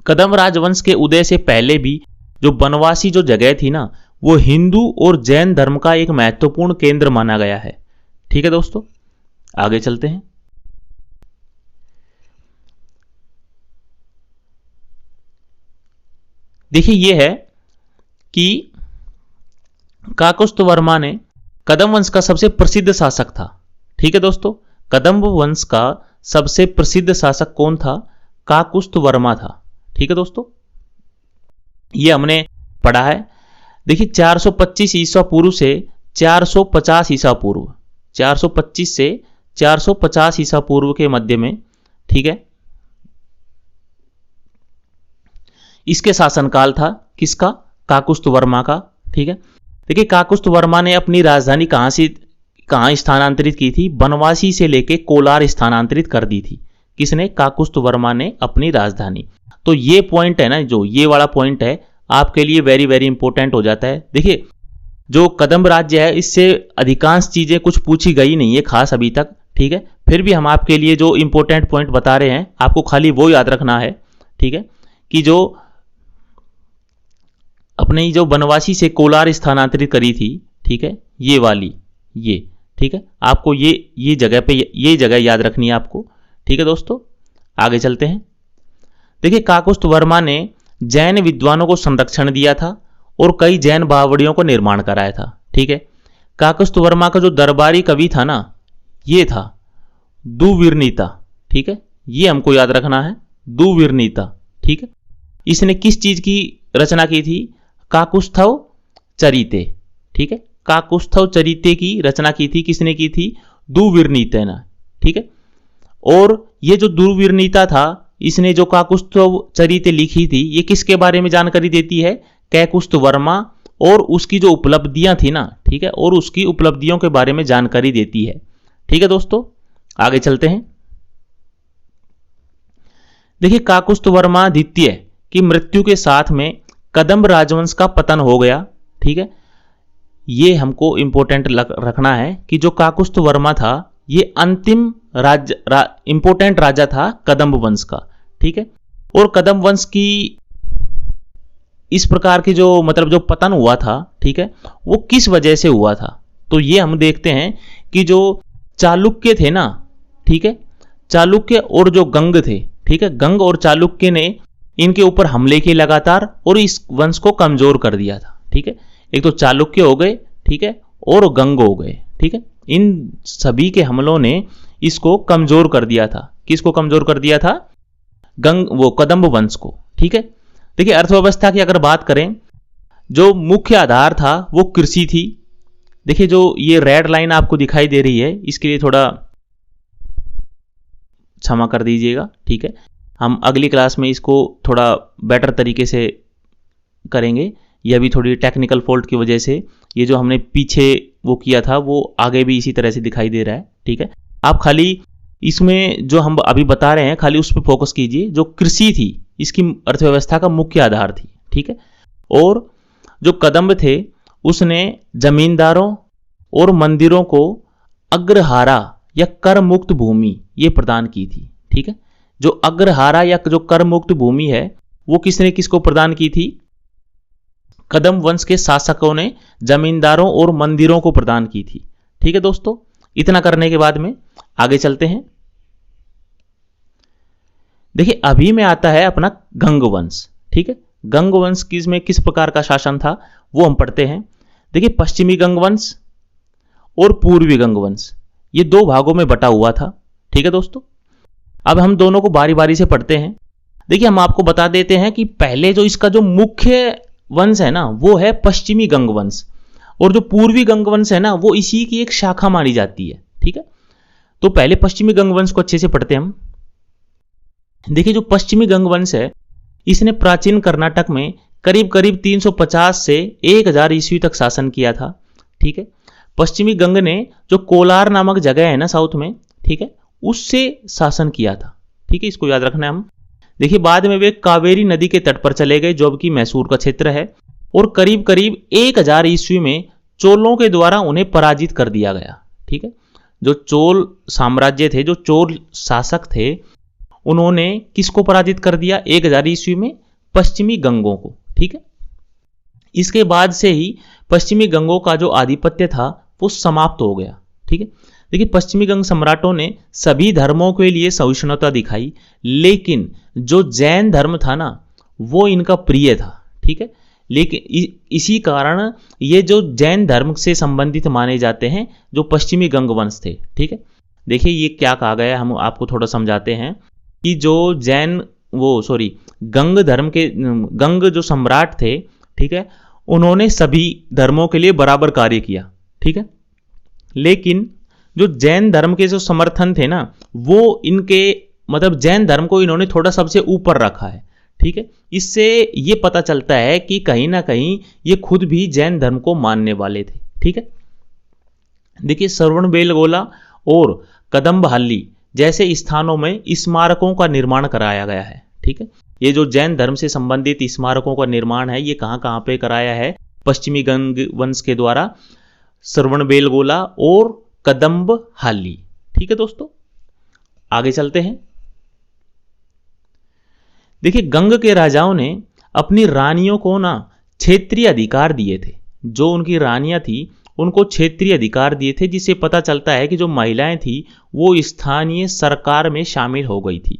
कदम्ब राजवंश के उदय से पहले भी जो बनवासी जो जगह थी ना, वो हिंदू और जैन धर्म का एक महत्वपूर्ण केंद्र माना गया है। ठीक है दोस्तों, आगे चलते हैं। देखिए ये है कि काकुस्थ वर्मा ने कदम्ब वंश का सबसे प्रसिद्ध शासक था। ठीक है दोस्तों, कदम्ब वंश का सबसे प्रसिद्ध शासक कौन था? काकुस्थ वर्मा था। ठीक है दोस्तों, ये हमने पढ़ा है। देखिए 425 ईसा पूर्व से 450 ईसा पूर्व, 425 से 450 ईसा पूर्व के मध्य में, ठीक है, इसके शासनकाल था। किसका? काकुस्थ वर्मा का। ठीक है, देखिए काकुस्थ वर्मा ने अपनी राजधानी कहां स्थानांतरित की थी? बनवासी से लेके कोलार स्थानांतरित कर दी थी। किसने? काकुस्थ वर्मा ने अपनी राजधानी। तो ये पॉइंट है ना, जो ये वाला पॉइंट है आपके लिए वेरी वेरी इंपॉर्टेंट हो जाता है। देखिए जो कदम्ब राज्य है इससे अधिकांश चीजें कुछ पूछी गई नहीं है खास अभी तक। ठीक है, फिर भी हम आपके लिए जो इंपॉर्टेंट पॉइंट बता रहे हैं आपको खाली वो याद रखना है। ठीक है, कि जो अपने जो बनवासी से कोलार स्थानांतरित करी थी, ठीक है, ये वाली, ये, ठीक है, आपको ये जगह पे ये जगह याद रखनी है आपको। ठीक है दोस्तों, आगे चलते हैं। देखिए काकुस्थ वर्मा ने जैन विद्वानों को संरक्षण दिया था और कई जैन बावड़ियों को निर्माण कराया था। ठीक है, काकुस्थ वर्मा का जो दरबारी कवि था ना, ये था दुर्विनीता। ठीक है, ये हमको याद रखना है, दुर्विनीता। ठीक है, इसने किस चीज की रचना की थी? काकुस्थव चरिते। ठीक है, काकुस्थव चरिते की रचना की थी। किसने की थी? दुर्विनीता ने। ठीक है, और ये जो दुर्विनीता था, इसने जो काकुस्थव चरिते लिखी थी, ये किसके बारे में जानकारी देती है? काकुस्थ वर्मा और उसकी जो उपलब्धियां थी ना, ठीक है, और उसकी उपलब्धियों के बारे में जानकारी देती है। ठीक है दोस्तों, आगे चलते हैं। देखिए काकुस्थ वर्मा द्वितीय की मृत्यु के साथ में कदम्ब राजवंश का पतन हो गया। ठीक है, ये हमको इंपॉर्टेंट रखना है कि जो काकुस्थ वर्मा था ये अंतिम इंपॉर्टेंट राजा था कदम्ब वंश का। ठीक है, और कदम्ब वंश की इस प्रकार की जो मतलब जो पतन हुआ था, ठीक है, वो किस वजह से हुआ था? तो ये हम देखते हैं कि जो चालुक्य थे ना, ठीक है, चालुक्य और जो गंग थे, ठीक है, गंग और चालुक्य ने इनके ऊपर हमले किए लगातार और इस वंश को कमजोर कर दिया था। ठीक है, एक तो चालुक्य हो गए, ठीक है, और गंग हो गए। ठीक है, इन सभी के हमलों ने इसको कमजोर कर दिया था। किसको कमजोर कर दिया था? वो कदम्ब वंश को। ठीक है, देखिए अर्थव्यवस्था की अगर बात करें, जो मुख्य आधार था वो कृषि थी। देखिए जो ये रेड लाइन आपको दिखाई दे रही है, इसके लिए थोड़ा क्षमा कर दीजिएगा। ठीक है, हम अगली क्लास में इसको थोड़ा बेटर तरीके से करेंगे। यह भी थोड़ी टेक्निकल फॉल्ट की वजह से ये जो हमने पीछे वो किया था वो आगे भी इसी तरह से दिखाई दे रहा है। ठीक है, आप खाली इसमें जो हम अभी बता रहे हैं खाली उस पर फोकस कीजिए। जो कृषि थी इसकी अर्थव्यवस्था का मुख्य आधार थी। ठीक है, और जो कदम्ब थे उसने जमींदारों और मंदिरों को अग्रहारा या कर मुक्त भूमि ये प्रदान की थी। ठीक है, जो अग्रहारा या जो कर मुक्त भूमि है वो किसने किसको प्रदान की थी? कदम वंश के शासकों ने जमींदारों और मंदिरों को प्रदान की थी। ठीक है दोस्तों, इतना करने के बाद में आगे चलते हैं। देखिए अभी में आता है अपना गंग वंश। ठीक है, गंग वंश में किस प्रकार का शासन था वो हम पढ़ते हैं। देखिए पश्चिमी गंग वंश और पूर्वी गंग वंश ये दो भागों में बटा हुआ था। ठीक है दोस्तों, अब हम दोनों को बारी बारी से पढ़ते हैं। देखिए हम आपको बता देते हैं कि पहले जो इसका जो मुख्य वंश है ना वो है पश्चिमी गंग वंश, और जो पूर्वी गंग वंश है ना वो इसी की एक शाखा मानी जाती है। ठीक है, तो पहले पश्चिमी गंग वंश को अच्छे से पढ़ते हैं हम। देखिए जो पश्चिमी गंग वंश है इसने प्राचीन कर्नाटक में करीब करीब 350 से 1000 ईस्वी तक शासन किया था। ठीक है, पश्चिमी गंग ने जो कोलार नामक जगह है ना साउथ में, ठीक है, उससे शासन किया था। ठीक है, इसको याद रखना है हम। देखिए बाद में वे कावेरी नदी के तट पर चले गए जो अब की मैसूर का क्षेत्र है, और करीब करीब 1000 ईस्वी में चोलों के द्वारा उन्हें पराजित कर दिया गया। ठीक है, जो चोल साम्राज्य थे, जो चोल शासक थे, उन्होंने किसको पराजित कर दिया 1000 ईस्वी में? पश्चिमी गंगों को। ठीक है, इसके बाद से ही पश्चिमी गंगों का जो आधिपत्य था वो समाप्त हो गया। ठीक है, देखिए पश्चिमी गंग सम्राटों ने सभी धर्मों के लिए सहिष्णुता दिखाई, लेकिन जो जैन धर्म था ना वो इनका प्रिय था। ठीक है, लेकिन इसी कारण ये जो जैन धर्म से संबंधित माने जाते हैं जो पश्चिमी गंग वंश थे। ठीक है, देखिए ये क्या कहा गया है, हम आपको थोड़ा समझाते हैं कि जो गंग धर्म के गंग जो सम्राट थे, ठीक है, उन्होंने सभी धर्मों के लिए बराबर कार्य किया। ठीक है, लेकिन जो जैन धर्म के जो समर्थन थे ना वो इनके मतलब जैन धर्म को इन्होंने थोड़ा सबसे ऊपर रखा है। ठीक है, इससे ये पता चलता है कि कहीं ना कहीं ये खुद भी जैन धर्म को मानने वाले थे। ठीक है, देखिए श्रवणबेलगोला और कदम्बहल्ली जैसे स्थानों में स्मारकों का निर्माण कराया गया है। ठीक है, ये जो जैन धर्म से संबंधित स्मारकों का निर्माण है ये कहाँ कहाँ पे कराया है? पश्चिमी गंग वंश के द्वारा श्रवणबेलगोला और कदम्बहल्ली। ठीक है दोस्तों, आगे चलते हैं। देखिए गंग के राजाओं ने अपनी रानियों को ना क्षेत्रीय अधिकार दिए थे। जो उनकी रानियां थी उनको क्षेत्रीय अधिकार दिए थे, जिससे पता चलता है कि जो महिलाएं थी वो स्थानीय सरकार में शामिल हो गई थी।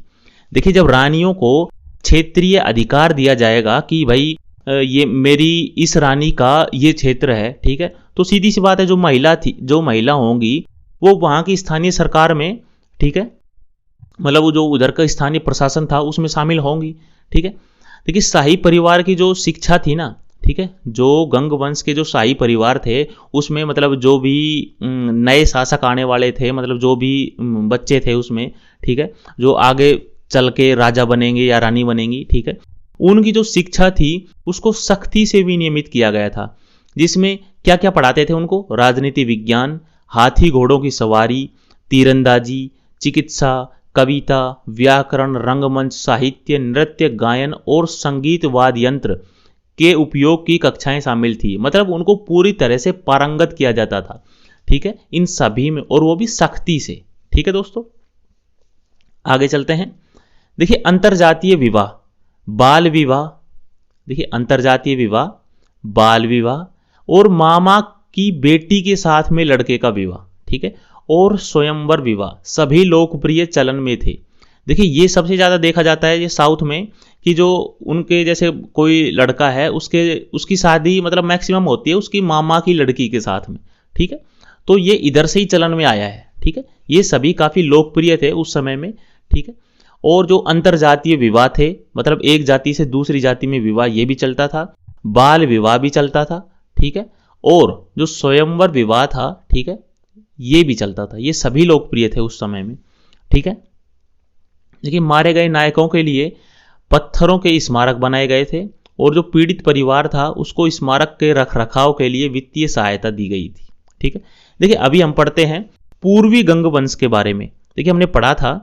देखिए जब रानियों को क्षेत्रीय अधिकार दिया जाएगा कि भाई ये मेरी इस रानी का ये क्षेत्र है, ठीक है, तो सीधी सी बात है जो महिला होंगी वो वहां की स्थानीय सरकार में, ठीक है, मतलब वो जो उधर का स्थानीय प्रशासन था उसमें शामिल होंगी। ठीक है, देखिए शाही परिवार की जो शिक्षा थी ना, ठीक है, जो गंग वंश के जो शाही परिवार थे उसमें मतलब जो भी नए शासक आने वाले थे, मतलब जो भी बच्चे थे उसमें, ठीक है, जो आगे चल के राजा बनेंगे या रानी बनेंगी, ठीक है, उनकी जो शिक्षा थी उसको सख्ती से विनियमित किया गया था। जिसमें क्या क्या पढ़ाते थे उनको? राजनीति विज्ञान, हाथी घोड़ों की सवारी, तीरंदाजी, चिकित्सा, कविता, व्याकरण, रंगमंच, साहित्य, नृत्य, गायन और संगीत वाद्य यंत्र के उपयोग की कक्षाएं शामिल थी। मतलब उनको पूरी तरह से पारंगत किया जाता था। ठीक है, इन सभी में, और वो भी सख्ती से। ठीक है दोस्तों, आगे चलते हैं। देखिए अंतरजातीय विवाह, बाल विवाह, देखिए अंतरजातीय विवाह, बाल विवाह और मामा की बेटी के साथ में लड़के का विवाह, ठीक है, और स्वयंवर विवाह सभी लोकप्रिय चलन में थे। देखिए ये सबसे ज़्यादा देखा जाता है ये साउथ में कि जो उनके जैसे कोई लड़का है उसकी शादी मतलब मैक्सिमम होती है उसकी मामा की लड़की के साथ में। ठीक है, तो ये इधर से ही चलन में आया है। ठीक है, ये सभी काफ़ी लोकप्रिय थे उस समय में। ठीक है, और जो अंतरजातीय विवाह थे मतलब एक जाति से दूसरी जाति में विवाह ये भी चलता था, बाल विवाह भी चलता था। ठीक है, और जो स्वयंवर विवाह था, ठीक है, ये भी चलता था। ये सभी लोकप्रिय थे उस समय में। ठीक है, देखिए मारे गए नायकों के लिए पत्थरों के स्मारक बनाए गए थे और जो पीड़ित परिवार था उसको स्मारक के रखरखाव के लिए वित्तीय सहायता दी गई थी। ठीक है, देखिए अभी हम पढ़ते हैं पूर्वी गंग वंश के बारे में। देखिए हमने पढ़ा था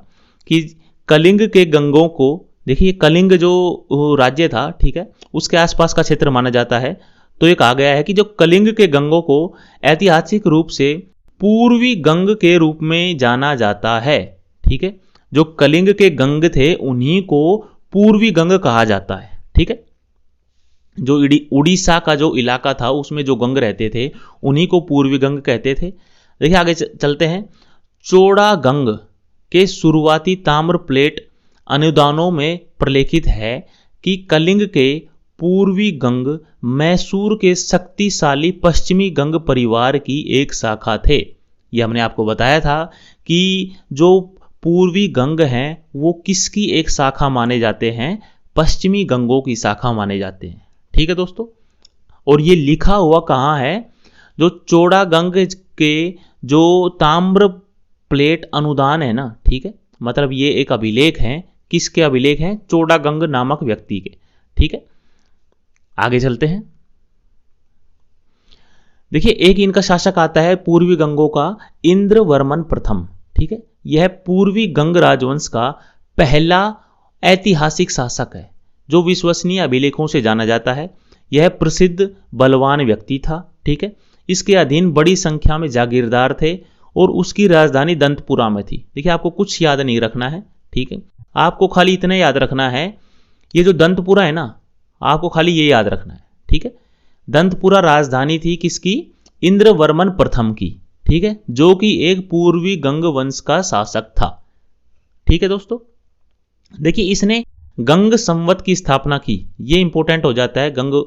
कि कलिंग के गंगों को, देखिए कलिंग जो राज्य था, ठीक है, उसके आसपास का क्षेत्र माना जाता है। तो ये कहा गया है कि जो कलिंग के गंगों को ऐतिहासिक रूप से पूर्वी गंग के रूप में जाना जाता है। ठीक है, जो कलिंग के गंग थे उन्हीं को पूर्वी गंग कहा जाता है। ठीक है, जो उड़ीसा का जो इलाका था उसमें जो गंग रहते थे उन्हीं को पूर्वी गंग कहते थे। देखिए आगे चलते हैं। चौड़ा गंग के शुरुआती ताम्र प्लेट अनुदानों में प्रलेखित है कि कलिंग के पूर्वी गंग मैसूर के शक्तिशाली पश्चिमी गंग परिवार की एक शाखा थे। यह हमने आपको बताया था कि जो पूर्वी गंग हैं वो किसकी एक शाखा माने जाते हैं, पश्चिमी गंगों की शाखा माने जाते हैं। ठीक है दोस्तों, और ये लिखा हुआ कहाँ है, जो चौड़ा गंग के जो ताम्र प्लेट अनुदान है ना, ठीक है, मतलब ये एक अभिलेख है, किसके अभिलेख हैं, चौड़ा गंग नामक व्यक्ति के। ठीक है, आगे चलते हैं। देखिए एक इनका शासक आता है पूर्वी गंगों का इंद्रवर्मन प्रथम। ठीक है, यह पूर्वी गंग राजवंश का पहला ऐतिहासिक शासक है जो विश्वसनीय अभिलेखों से जाना जाता है। यह प्रसिद्ध बलवान व्यक्ति था। ठीक है, इसके अधीन बड़ी संख्या में जागीरदार थे और उसकी राजधानी दंतपुरा में थी। देखिए आपको कुछ याद नहीं रखना है, ठीक है, आपको खाली इतना याद रखना है, ये जो दंतपुरा है ना, आपको खाली ये याद रखना है। ठीक है, दंतपुरा राजधानी थी किसकी, इंद्रवर्मन प्रथम की। ठीक है, जो कि एक पूर्वी गंग वंश का शासक था। ठीक है दोस्तों, देखिए इसने गंग संवत की स्थापना की, ये इंपॉर्टेंट हो जाता है गंग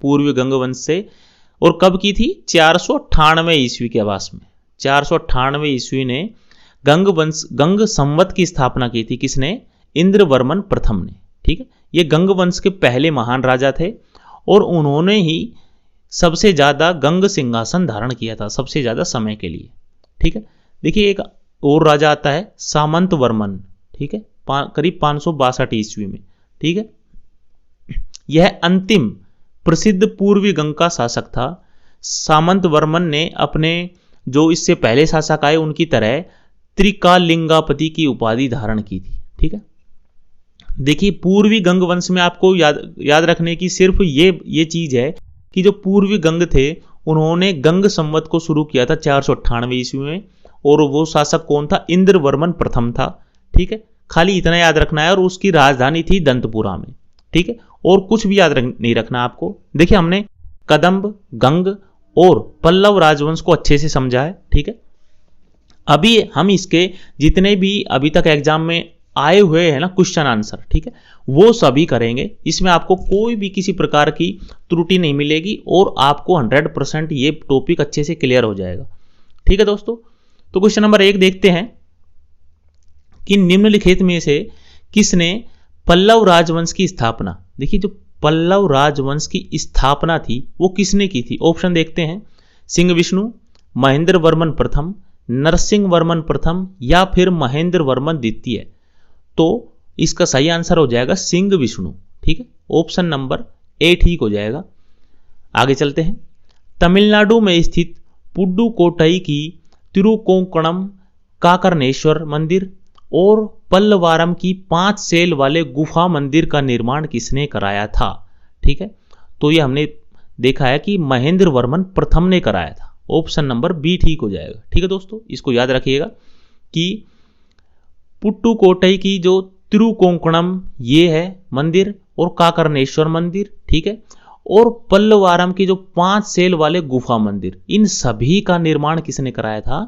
पूर्वी गंग वंश से। और कब की थी, 498 ईस्वी के आवास में। 498 ईस्वी ने गंग संवत की स्थापना की थी, किसने, इंद्रवर्मन प्रथम ने। ठीक है, ये गंग वंश के पहले महान राजा थे और उन्होंने ही सबसे ज्यादा गंग सिंहासन धारण किया था, सबसे ज्यादा समय के लिए। ठीक है, देखिए एक और राजा आता है सामंत वर्मन। ठीक है, करीब 562 ईस्वी में। ठीक है, यह अंतिम प्रसिद्ध पूर्वी गंग का शासक था। सामंत वर्मन ने अपने जो इससे पहले शासक आए उनकी तरह त्रिकालिंगापति की उपाधि धारण की थी। ठीक है, देखिए पूर्वी गंग वंश में आपको याद रखने की सिर्फ ये चीज है कि जो पूर्वी गंग थे उन्होंने गंग संवत को शुरू किया था 498 ईस्वी में, और वो शासक कौन था, इंद्रवर्मन प्रथम था। ठीक है, खाली इतना याद रखना है, और उसकी राजधानी थी दंतपुरा में। ठीक है, और कुछ भी याद नहीं रखना आपको। देखिए हमने कदम्ब, गंग और पल्लव राजवंश को अच्छे से समझा है। ठीक है, अभी हम इसके जितने भी अभी तक एग्जाम में आए हुए हैं ना क्वेश्चन आंसर, ठीक है, वो सभी करेंगे। इसमें आपको कोई भी किसी प्रकार की त्रुटि नहीं मिलेगी और आपको 100% ये टॉपिक अच्छे से क्लियर हो जाएगा। ठीक है दोस्तों, तो क्वेश्चन नंबर 1 देखते हैं कि निम्नलिखित में से किसने पल्लव राजवंश की स्थापना, देखिए जो पल्लव राजवंश की स्थापना थी वो किसने की थी। ऑप्शन देखते हैं, सिंह विष्णु, महेंद्र वर्मन प्रथम, नरसिंह वर्मन प्रथम या फिर महेंद्र वर्मन द्वितीय। तो इसका सही आंसर हो जाएगा सिंह विष्णु। ठीक है, ऑप्शन नंबर ए ठीक हो जाएगा। आगे चलते हैं। तमिलनाडु में स्थित पुडुकोट्टई की तिरुकोंकणम काकर्णेश्वर मंदिर और पल्लवारम की 5 सेल वाले गुफा मंदिर का निर्माण किसने कराया था। ठीक है, तो ये हमने देखा है कि महेंद्र वर्मन प्रथम ने कराया था। ऑप्शन नंबर बी ठीक हो जाएगा। ठीक है दोस्तों, इसको याद रखिएगा कि पुट्टुकोट्टई की जो तिरुकोंकणम ये है मंदिर और काकर्णेश्वर मंदिर, ठीक है, और पल्लवारम की जो 5 सेल वाले गुफा मंदिर, इन सभी का निर्माण किसने कराया था,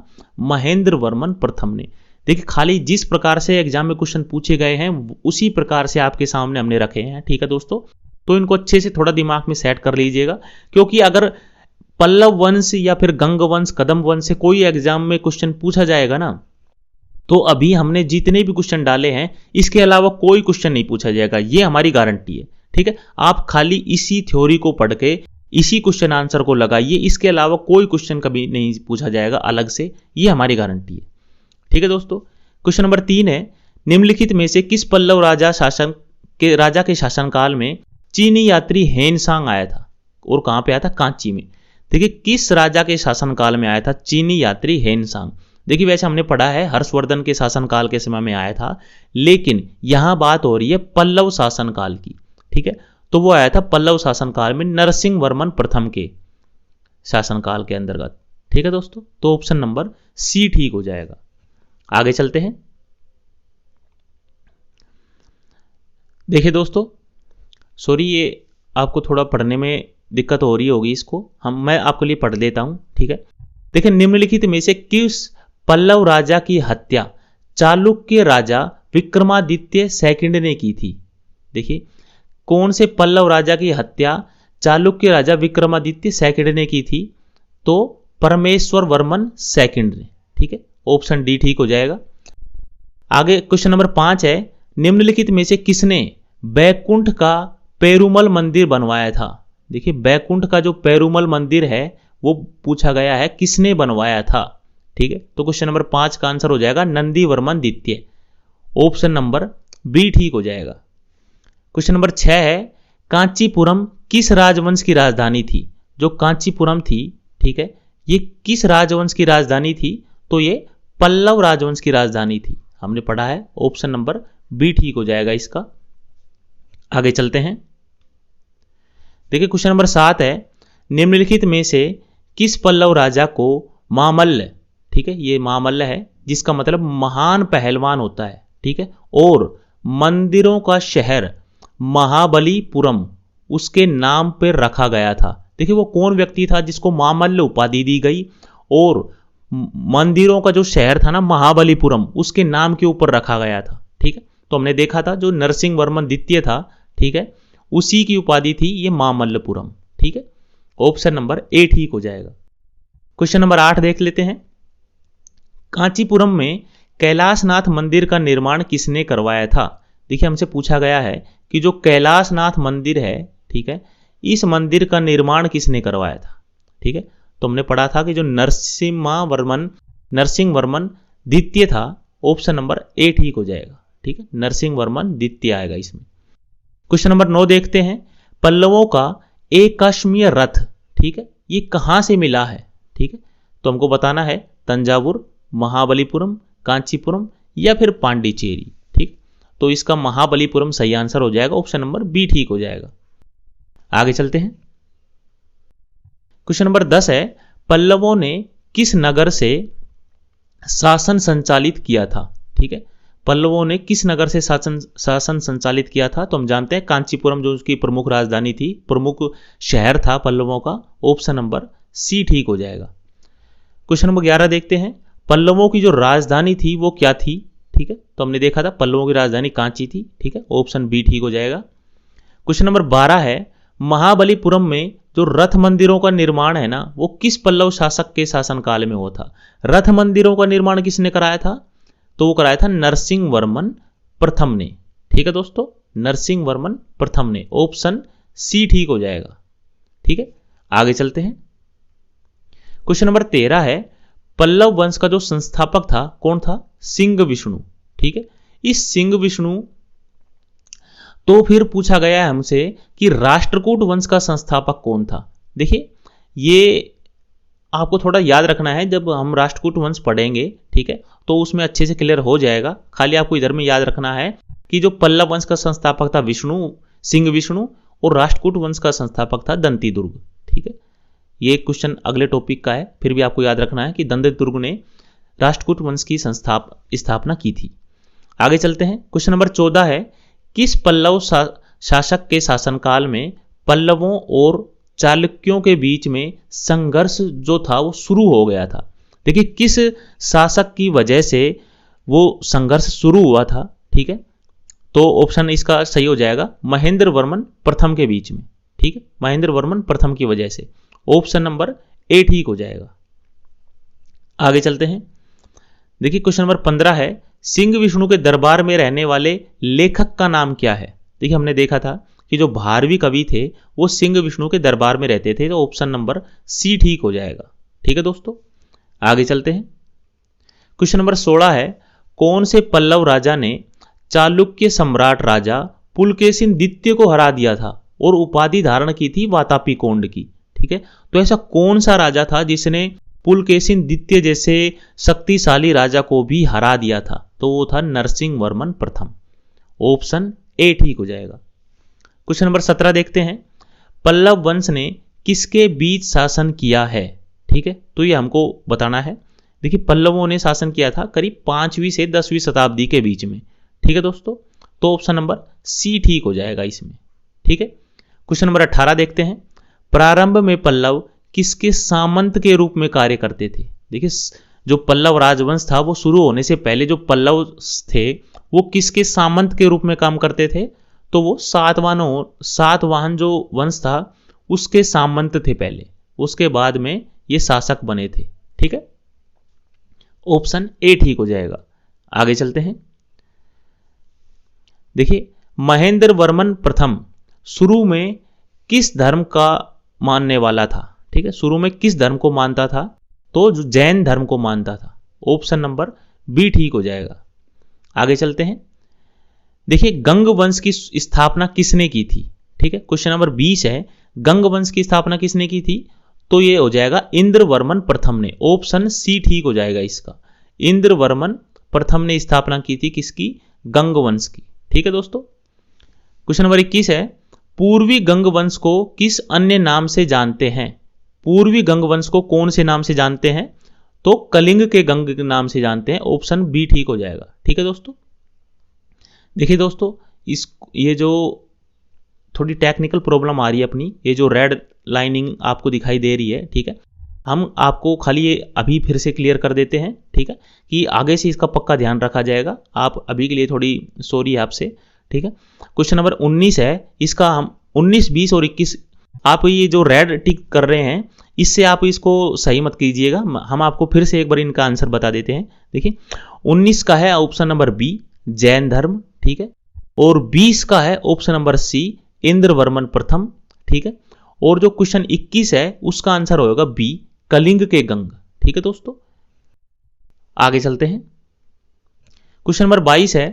महेंद्र वर्मन प्रथम ने। देखिए खाली जिस प्रकार से एग्जाम में क्वेश्चन पूछे गए हैं उसी प्रकार से आपके सामने हमने रखे हैं। ठीक है दोस्तों, तो इनको अच्छे से थोड़ा दिमाग में सेट कर लीजिएगा, क्योंकि अगर पल्लव वंश या फिर गंग वंश, कदम वंश से कोई एग्जाम में क्वेश्चन पूछा जाएगा ना, तो अभी हमने जितने भी क्वेश्चन डाले हैं इसके अलावा कोई क्वेश्चन नहीं पूछा जाएगा, ये हमारी गारंटी है। ठीक है, आप खाली इसी थ्योरी को पढ़ के इसी क्वेश्चन आंसर को लगाइए, इसके अलावा कोई क्वेश्चन कभी नहीं पूछा जाएगा अलग से, ये हमारी गारंटी है। ठीक है दोस्तों, क्वेश्चन नंबर 3 है, निम्नलिखित में से किस पल्लव राजा के शासनकाल में चीनी यात्री हेनसांग आया था और कहां पे आया था, कांची में। देखिए किस राजा के शासनकाल में आया था चीनी यात्री हेनसांग। देखिए वैसे हमने पढ़ा है हर्षवर्धन के शासनकाल के समय में आया था, लेकिन यहां बात हो रही है पल्लव शासनकाल की। ठीक है, तो वो आया था पल्लव शासनकाल में नरसिंह वर्मन प्रथम के शासनकाल के अंतर्गत। ठीक है दोस्तों, तो ऑप्शन नंबर सी ठीक हो जाएगा। आगे चलते हैं। देखिए दोस्तों, सॉरी ये आपको थोड़ा पढ़ने में दिक्कत हो रही होगी, इसको मैं आपके लिए पढ़ देता हूं, ठीक है। देखिए, निम्नलिखित में से किस पल्लव राजा की हत्या चालुक्य राजा विक्रमादित्य सेकंड ने की थी? देखिए, कौन से पल्लव राजा की हत्या चालुक्य राजा विक्रमादित्य सेकंड ने की थी? तो परमेश्वर वर्मन सेकंड ने, ठीक है। ऑप्शन डी ठीक हो जाएगा। आगे क्वेश्चन नंबर 5 है, निम्नलिखित में से किसने बैकुंठ का पेरुमल मंदिर बनवाया था? देखिए, बैकुंठ का जो पेरुमल मंदिर है वो पूछा गया है किसने बनवाया था, ठीक है। तो क्वेश्चन नंबर 5 का आंसर हो जाएगा नंदी वर्मन द्वितीय। ऑप्शन नंबर बी ठीक हो जाएगा। क्वेश्चन नंबर 6 है, कांचीपुरम किस राजवंश की राजधानी थी? जो कांचीपुरम थी, ठीक है, ये किस राजवंश की राजधानी थी? तो ये पल्लव राजवंश की राजधानी थी, हमने पढ़ा है। ऑप्शन नंबर बी ठीक हो जाएगा इसका। आगे चलते हैं। देखिए, क्वेश्चन नंबर 7 है, निम्नलिखित में से किस पल्लव राजा को मामल्ल, ठीक है, ये मामल्ल है जिसका मतलब महान पहलवान होता है, ठीक है, और मंदिरों का शहर महाबलीपुरम उसके नाम पर रखा गया था? देखिए, वो कौन व्यक्ति था जिसको मामल्ल उपाधि दी गई और मंदिरों का जो शहर था ना महाबलीपुरम उसके नाम के ऊपर रखा गया था, ठीक है। तो हमने देखा था जो नरसिंह वर्मन द्वितीय था, ठीक है, उसी की उपाधि थी ये मामल्लपुरम, ठीक है। ऑप्शन नंबर ए ठीक हो जाएगा। क्वेश्चन नंबर 8 देख लेते हैं। कांचीपुरम में कैलाशनाथ मंदिर का निर्माण किसने करवाया था? देखिए, हमसे पूछा गया है कि जो कैलाशनाथ मंदिर है, ठीक है, इस मंदिर का निर्माण किसने करवाया था, ठीक है। तो हमने पढ़ा था कि जो नरसिंह वर्मन द्वितीय था। ऑप्शन नंबर ए ठीक हो जाएगा, ठीक है, नरसिंह वर्मन द्वितीय आएगा इसमें। क्वेश्चन नंबर 9 देखते हैं। पल्लवों का एकाश्मीय रथ, ठीक है, ये कहां से मिला है? ठीक है, तो हमको बताना है तंजावुर, महाबलीपुरम, कांचीपुरम या फिर पांडिचेरी, ठीक। तो इसका महाबलीपुरम सही आंसर हो जाएगा। ऑप्शन नंबर बी ठीक हो जाएगा। आगे चलते हैं। क्वेश्चन नंबर 10 है, पल्लवों ने किस नगर से शासन संचालित किया था? ठीक है, पल्लवों ने किस नगर से शासन संचालित किया था? तो हम जानते हैं कांचीपुरम जो उसकी प्रमुख राजधानी थी, प्रमुख शहर था पल्लवों का। ऑप्शन नंबर सी ठीक हो जाएगा। क्वेश्चन नंबर 11 देखते हैं। पल्लवों की जो राजधानी थी वो क्या थी? ठीक है, तो हमने देखा था पल्लवों की राजधानी कांची थी, ठीक है, ऑप्शन बी ठीक हो जाएगा। क्वेश्चन नंबर 12 है, महाबलीपुरम में जो रथ मंदिरों का निर्माण है ना वो किस पल्लव शासक के शासनकाल में हुआ था? रथ मंदिरों का निर्माण किसने कराया था? तो वो कराया था नरसिंह वर्मन प्रथम ने। ठीक है दोस्तों, नरसिंह वर्मन प्रथम ने। ऑप्शन सी ठीक हो जाएगा। ठीक है, आगे चलते हैं। क्वेश्चन नंबर 13 है, पल्लव वंश का जो संस्थापक था कौन था? सिंह विष्णु। ठीक है, इस सिंह विष्णु तो फिर पूछा गया है हमसे कि राष्ट्रकूट वंश का संस्थापक कौन था? देखिए, ये आपको थोड़ा याद रखना है, जब हम राष्ट्रकूट वंश पढ़ेंगे, ठीक है, तो उसमें अच्छे से क्लियर हो जाएगा। खाली आपको इधर में याद रखना है कि जो पल्लव वंश का संस्थापक था विष्णु, सिंह विष्णु, और राष्ट्रकूट वंश का संस्थापक था दंती दुर्ग। ठीक है, ये क्वेश्चन अगले टॉपिक का है, फिर भी आपको याद रखना है कि दंती दुर्ग ने राष्ट्रकूट वंश की स्थापना की थी। आगे चलते हैं। क्वेश्चन नंबर 14 है, किस पल्लव शासक के शासनकाल में पल्लवों और चालुक्यों के बीच में संघर्ष जो था वो शुरू हो गया था? देखिए, किस शासक की वजह से वो संघर्ष शुरू हुआ था? ठीक है, तो ऑप्शन इसका सही हो जाएगा महेंद्र वर्मन प्रथम के बीच में। ठीक है, महेंद्र वर्मन प्रथम की वजह से। ऑप्शन नंबर ए ठीक हो जाएगा। आगे चलते हैं। देखिए, क्वेश्चन नंबर 15 है, सिंह विष्णु के दरबार में रहने वाले लेखक का नाम क्या है? देखिए, हमने देखा था कि जो भारवी कवि थे वो सिंह विष्णु के दरबार में रहते थे, तो ऑप्शन नंबर सी ठीक हो जाएगा। ठीक है दोस्तों, आगे चलते हैं। क्वेश्चन नंबर 16 है, कौन से पल्लव राजा ने चालुक्य सम्राट राजा पुलकेशिन द्वितीय को हरा दिया था और उपाधि धारण की थी वातापी कोंड की? ठीक है, तो ऐसा कौन सा राजा था जिसने पुलकेशिन द्वितीय जैसे शक्तिशाली राजा को भी हरा दिया था? तो वो था नरसिंह वर्मन प्रथम। ऑप्शन ए ठीक हो जाएगा। क्वेश्चन नंबर 17 देखते हैं, पल्लव वंश ने किसके बीच शासन किया है? ठीक है, तो ये हमको बताना है। देखिए, पल्लवों ने शासन किया था करीब 5वीं से 10वीं शताब्दी के बीच में। ठीक है दोस्तों, तो ऑप्शन नंबर सी ठीक हो जाएगा इसमें। ठीक है, क्वेश्चन नंबर 18 देखते हैं। प्रारंभ में पल्लव किसके सामंत के रूप में कार्य करते थे? देखिए, जो पल्लव राजवंश था वो शुरू होने से पहले जो पल्लव थे वो किसके सामंत के रूप में काम करते थे? तो वो सातवाहन जो वंश था उसके सामंत थे पहले, उसके बाद में ये शासक बने थे। ठीक है, ऑप्शन ए ठीक हो जाएगा। आगे चलते हैं। देखिए, महेंद्र वर्मन प्रथम शुरू में किस धर्म का मानने वाला था? ठीक है, शुरू में किस धर्म को मानता था? तो जो जैन धर्म को मानता था। ऑप्शन नंबर बी ठीक हो जाएगा। आगे चलते हैं। देखिए, गंग वंश की स्थापना किसने की थी? ठीक है, क्वेश्चन नंबर 20 है, गंग वंश की स्थापना किसने की थी? तो ये हो जाएगा इंद्रवर्मन प्रथम ने। ऑप्शन सी ठीक हो जाएगा इसका। इंद्रवर्मन प्रथम ने स्थापना की थी किसकी? गंग वंश की। ठीक है दोस्तों। क्वेश्चन नंबर 21 है, पूर्वी गंग वंश को किस अन्य नाम से जानते हैं? पूर्वी गंग वंश को कौन से नाम से जानते हैं? तो कलिंग के गंग के नाम से जानते हैं। ऑप्शन बी ठीक हो जाएगा। ठीक है दोस्तों। देखिए दोस्तों, ये जो थोड़ी टेक्निकल प्रॉब्लम आ रही है अपनी, ये जो रेड लाइनिंग आपको दिखाई दे रही है, ठीक है, हम आपको खाली ये अभी फिर से क्लियर कर देते हैं, ठीक है, कि आगे से इसका पक्का ध्यान रखा जाएगा। आप अभी के लिए थोड़ी सॉरी आपसे, ठीक है। क्वेश्चन नंबर 19 है, इसका हम 19, 20 और 21 आप ये जो रेड टिक कर रहे हैं इससे आप इसको सही मत कीजिएगा, हम आपको फिर से एक बार इनका आंसर बता देते हैं। देखिए, 19 का है ऑप्शन नंबर बी जैन धर्म, ठीक है, और 20 का है ऑप्शन नंबर सी इंद्रवर्मन प्रथम, ठीक है, और जो क्वेश्चन 21 है उसका आंसर होगा बी कलिंग के गंग। ठीक है दोस्तों। आगे चलते हैं। क्वेश्चन नंबर 22 है,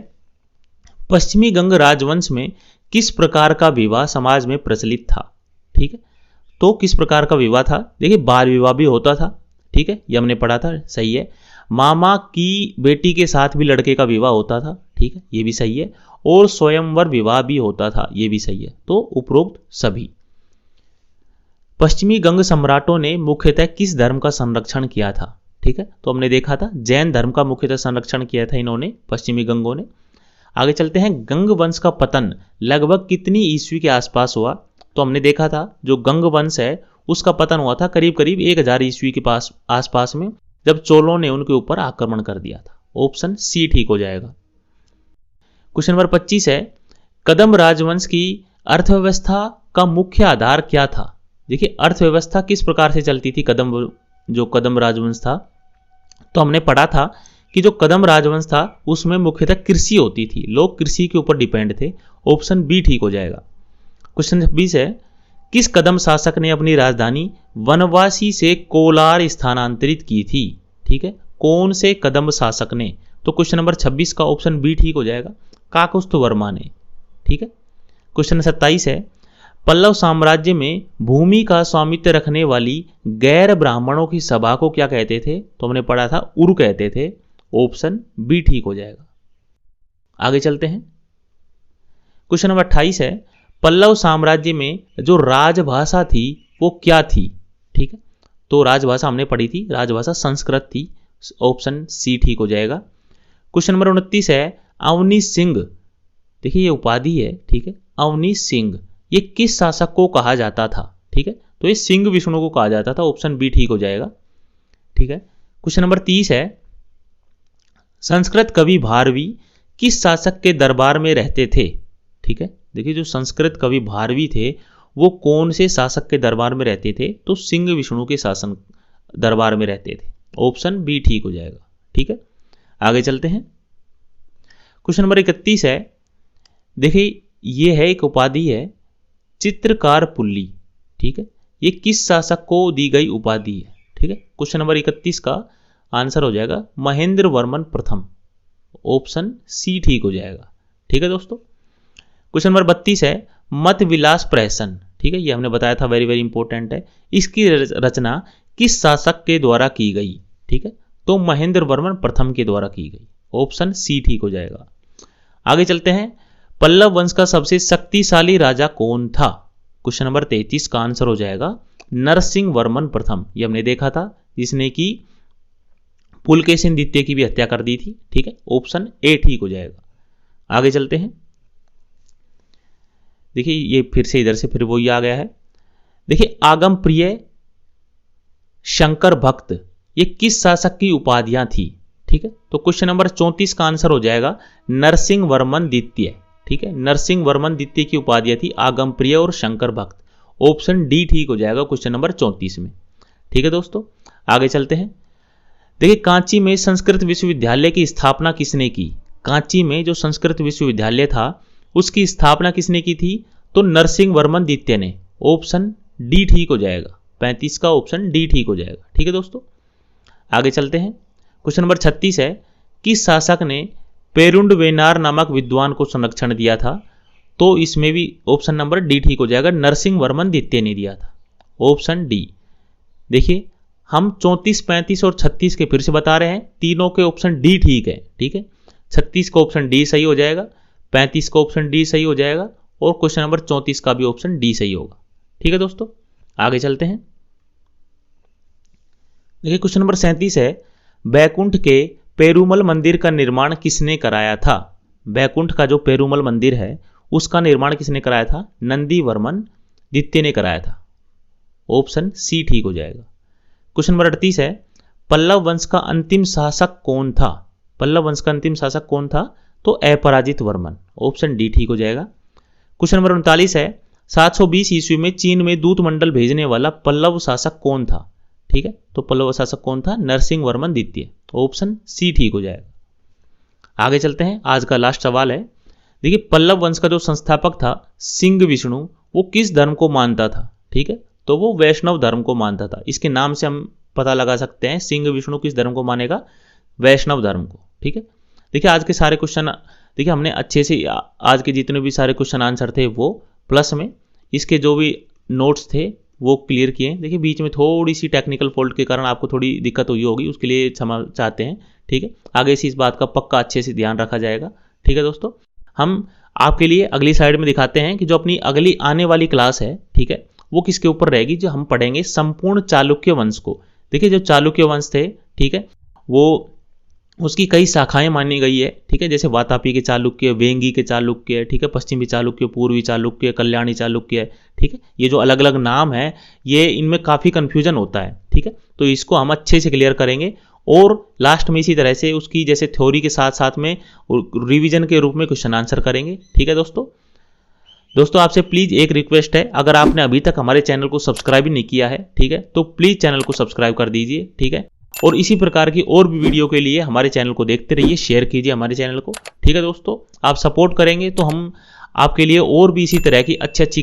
पश्चिमी गंग राजवंश में किस प्रकार का विवाह समाज में प्रचलित था? ठीक है, तो किस प्रकार का विवाह था? देखिए, बाल विवाह भी होता था, ठीक है, ये हमने पढ़ा था, सही है। मामा की बेटी के साथ भी लड़के का विवाह होता था, ठीक है, ये भी सही है, और स्वयंवर विवाह भी होता था, ये भी सही है। तो उपरोक्त सभी। पश्चिमी गंग सम्राटों ने मुख्यतः किस धर्म का संरक्षण किया था? ठीक है, तो हमने देखा था जैन धर्म का मुख्यतः संरक्षण किया था इन्होंने, पश्चिमी गंगों ने। आगे चलते हैं। गंग वंश का पतन लगभग कितनी ईस्वी के आसपास हुआ? तो हमने देखा था जो गंग वंश है उसका पतन हुआ था करीब करीब 1000 ईस्वी के पास आसपास में, जब चोलों ने उनके ऊपर आक्रमण कर दिया था। ऑप्शन सी ठीक हो जाएगा। क्वेश्चन नंबर 25 है, कदम राजवंश की अर्थव्यवस्था का मुख्य आधार क्या था? देखिए, अर्थव्यवस्था किस प्रकार से चलती थी जो कदम राजवंश था? तो हमने पढ़ा था कि जो कदम राजवंश था उसमें मुख्यतः कृषि होती थी, लोग कृषि के ऊपर डिपेंड थे। ऑप्शन बी ठीक हो जाएगा। क्वेश्चन 26 है, किस कदम शासक ने अपनी राजधानी वनवासी से कोलार स्थानांतरित की थी? ठीक है, कौन से कदम शासक ने? तो क्वेश्चन नंबर 26 का ऑप्शन बी ठीक हो जाएगा, काकुस्थ वर्मा ने। ठीक है। क्वेश्चन 27 है, पल्लव साम्राज्य में भूमि का स्वामित्व रखने वाली गैर ब्राह्मणों की सभा को क्या कहते थे? तो हमने पढ़ा था उरु कहते थे। ऑप्शन बी ठीक हो जाएगा। आगे चलते हैं। क्वेश्चन नंबर 28 है, पल्लव साम्राज्य में जो राजभाषा थी वो क्या थी? ठीक है, तो राजभाषा हमने पढ़ी थी, राजभाषा संस्कृत थी। ऑप्शन सी ठीक हो जाएगा। क्वेश्चन नंबर 29 है, अवनी सिंह, देखिए ये उपाधि है, ठीक है, अवनी सिंह ये किस शासक को कहा जाता था? ठीक है, तो ये सिंह विष्णु को कहा जाता था। ऑप्शन बी ठीक हो जाएगा। ठीक है। क्वेश्चन नंबर 30 है, संस्कृत कवि भारवी किस शासक के दरबार में रहते थे? ठीक है, देखिए जो संस्कृत कवि भारवी थे वो कौन से शासक के दरबार में रहते थे? तो सिंह विष्णु के शासन दरबार में रहते थे। ऑप्शन बी ठीक हो जाएगा। ठीक है, आगे चलते हैं। क्वेश्चन नंबर 31 है, देखिए ये है एक उपाधि है चित्रकार पुल्ली। ठीक है, ये किस शासक को दी गई उपाधि है? ठीक है, क्वेश्चन नंबर 31 का आंसर हो जाएगा महेंद्र वर्मन प्रथम। ऑप्शन सी ठीक हो जाएगा। ठीक है दोस्तों। क्वेश्चन नंबर 32 है, मत विलास प्रहसन। ठीक है, ये हमने बताया था, वेरी वेरी इंपॉर्टेंट है। इसकी रचना किस शासक के द्वारा की गई? ठीक है, तो महेंद्र वर्मन प्रथम के द्वारा की गई। ऑप्शन सी ठीक हो जाएगा। आगे चलते हैं। पल्लव वंश का सबसे शक्तिशाली राजा कौन था? क्वेश्चन नंबर 33 का आंसर हो जाएगा नरसिंह वर्मन प्रथम। ये हमने देखा था, जिसने की पुलकेशिन द्वितीय की भी हत्या कर दी थी। ठीक है, ऑप्शन ए ठीक हो जाएगा। आगे चलते हैं। देखिए ये फिर से इधर से फिर वही आ गया है। देखिए आगम प्रिय, शंकर भक्त, ये किस शासक की उपाधियां थी? ठीक है, तो क्वेश्चन नंबर 34 का आंसर हो जाएगा नरसिंह वर्मन द्वितीय। ठीक है, नरसिंह वर्मन द्वितीय की उपाधियां थी आगम प्रिय और शंकर भक्त। ऑप्शन डी ठीक हो जाएगा क्वेश्चन नंबर 34 में। ठीक है दोस्तों, आगे चलते हैं। देखिए कांची में संस्कृत विश्वविद्यालय की स्थापना किसने की? कांची में जो संस्कृत विश्वविद्यालय था उसकी स्थापना किसने की थी? तो नरसिंह वर्मन द्वितीय ने। ऑप्शन डी ठीक हो जाएगा, 35 का ऑप्शन डी ठीक हो जाएगा। ठीक है दोस्तों, आगे चलते हैं। क्वेश्चन नंबर 36 है, किस शासक ने पेरुंड वेनार नामक विद्वान को संरक्षण दिया था? तो इसमें भी ऑप्शन नंबर डी ठीक हो जाएगा, नरसिंह वर्मन द्वितीय ने दिया था। Option D. देखिए हम 34, 35 और 36 के फिर से बता रहे हैं, तीनों के ऑप्शन डी ठीक है। ठीक है, 36 का ऑप्शन डी सही हो जाएगा, 35 का ऑप्शन डी सही हो जाएगा और क्वेश्चन नंबर 34 का भी ऑप्शन डी सही होगा। ठीक है दोस्तों, आगे चलते हैं। देखिए क्वेश्चन नंबर 37 है, बैकुंठ के पेरुमल मंदिर का निर्माण किसने कराया था? बैकुंठ का जो पेरुमल मंदिर है उसका निर्माण किसने कराया था? नंदी वर्मन द्वितीय ने कराया था। ऑप्शन सी ठीक हो जाएगा। क्वेश्चन नंबर 38 है, पल्लव वंश का अंतिम शासक कौन था? पल्लव वंश का अंतिम शासक कौन था? तो अपराजित वर्मन। ऑप्शन डी ठीक हो जाएगा। क्वेश्चन नंबर 39 है, 720 ईस्वी में चीन में दूत मंडल भेजने वाला पल्लव शासक कौन था? ठीक है, तो पल्लव शासक कौन था? नरसिंह वर्मन द्वितीय। ऑप्शन सी ठीक हो जाएगा। आगे चलते हैं, आज का लास्ट सवाल है। देखिए पल्लव वंश का जो संस्थापक था सिंह विष्णु, वो किस धर्म को मानता था? ठीक है, तो वो वैष्णव धर्म को मानता था। इसके नाम से हम पता लगा सकते हैं सिंह विष्णु किस धर्म को मानेगा? वैष्णव धर्म को। ठीक है, देखिए आज के सारे क्वेश्चन, देखिए हमने अच्छे से आज के जितने भी सारे क्वेश्चन आंसर थे वो प्लस में इसके जो भी नोट्स थे वो क्लियर किए। देखिए बीच में थोड़ी सी टेक्निकल फॉल्ट के कारण आपको थोड़ी दिक्कत हुई होगी, उसके लिए क्षमा चाहते हैं। ठीक है, आगे से इस बात का पक्का अच्छे से ध्यान रखा जाएगा। ठीक है दोस्तों, हम आपके लिए अगली साइड में दिखाते हैं कि जो अपनी अगली आने वाली क्लास है, ठीक है, वो किसके ऊपर रहेगी? जो हम पढ़ेंगे संपूर्ण चालुक्य वंश को। देखिए जो चालुक्य वंश थे, ठीक है, वो उसकी कई शाखाएं मानी गई है। ठीक है, जैसे वातापी के चालुक्य, वेंगी के चालुक्य, ठीक है, पश्चिमी चालुक्य, पूर्वी चालुक्य, कल्याणी चालुक्य। ठीक है, ये जो अलग अलग नाम है ये इनमें काफ़ी कन्फ्यूजन होता है। ठीक है, तो इसको हम अच्छे से क्लियर करेंगे और लास्ट में इसी तरह से उसकी जैसे थ्योरी के साथ साथ में रिवीजन के रूप में क्वेश्चन आंसर करेंगे। ठीक है दोस्तों आपसे प्लीज़ एक रिक्वेस्ट है, अगर आपने अभी तक हमारे चैनल को सब्सक्राइब नहीं किया है, ठीक है, तो प्लीज़ चैनल को सब्सक्राइब कर दीजिए। ठीक है, और इसी प्रकार की और भी वीडियो के लिए हमारे चैनल को देखते रहिए, शेयर कीजिए हमारे चैनल को। ठीक है दोस्तों, आप सपोर्ट करेंगे तो हम आपके लिए और भी इसी तरह की अच्छी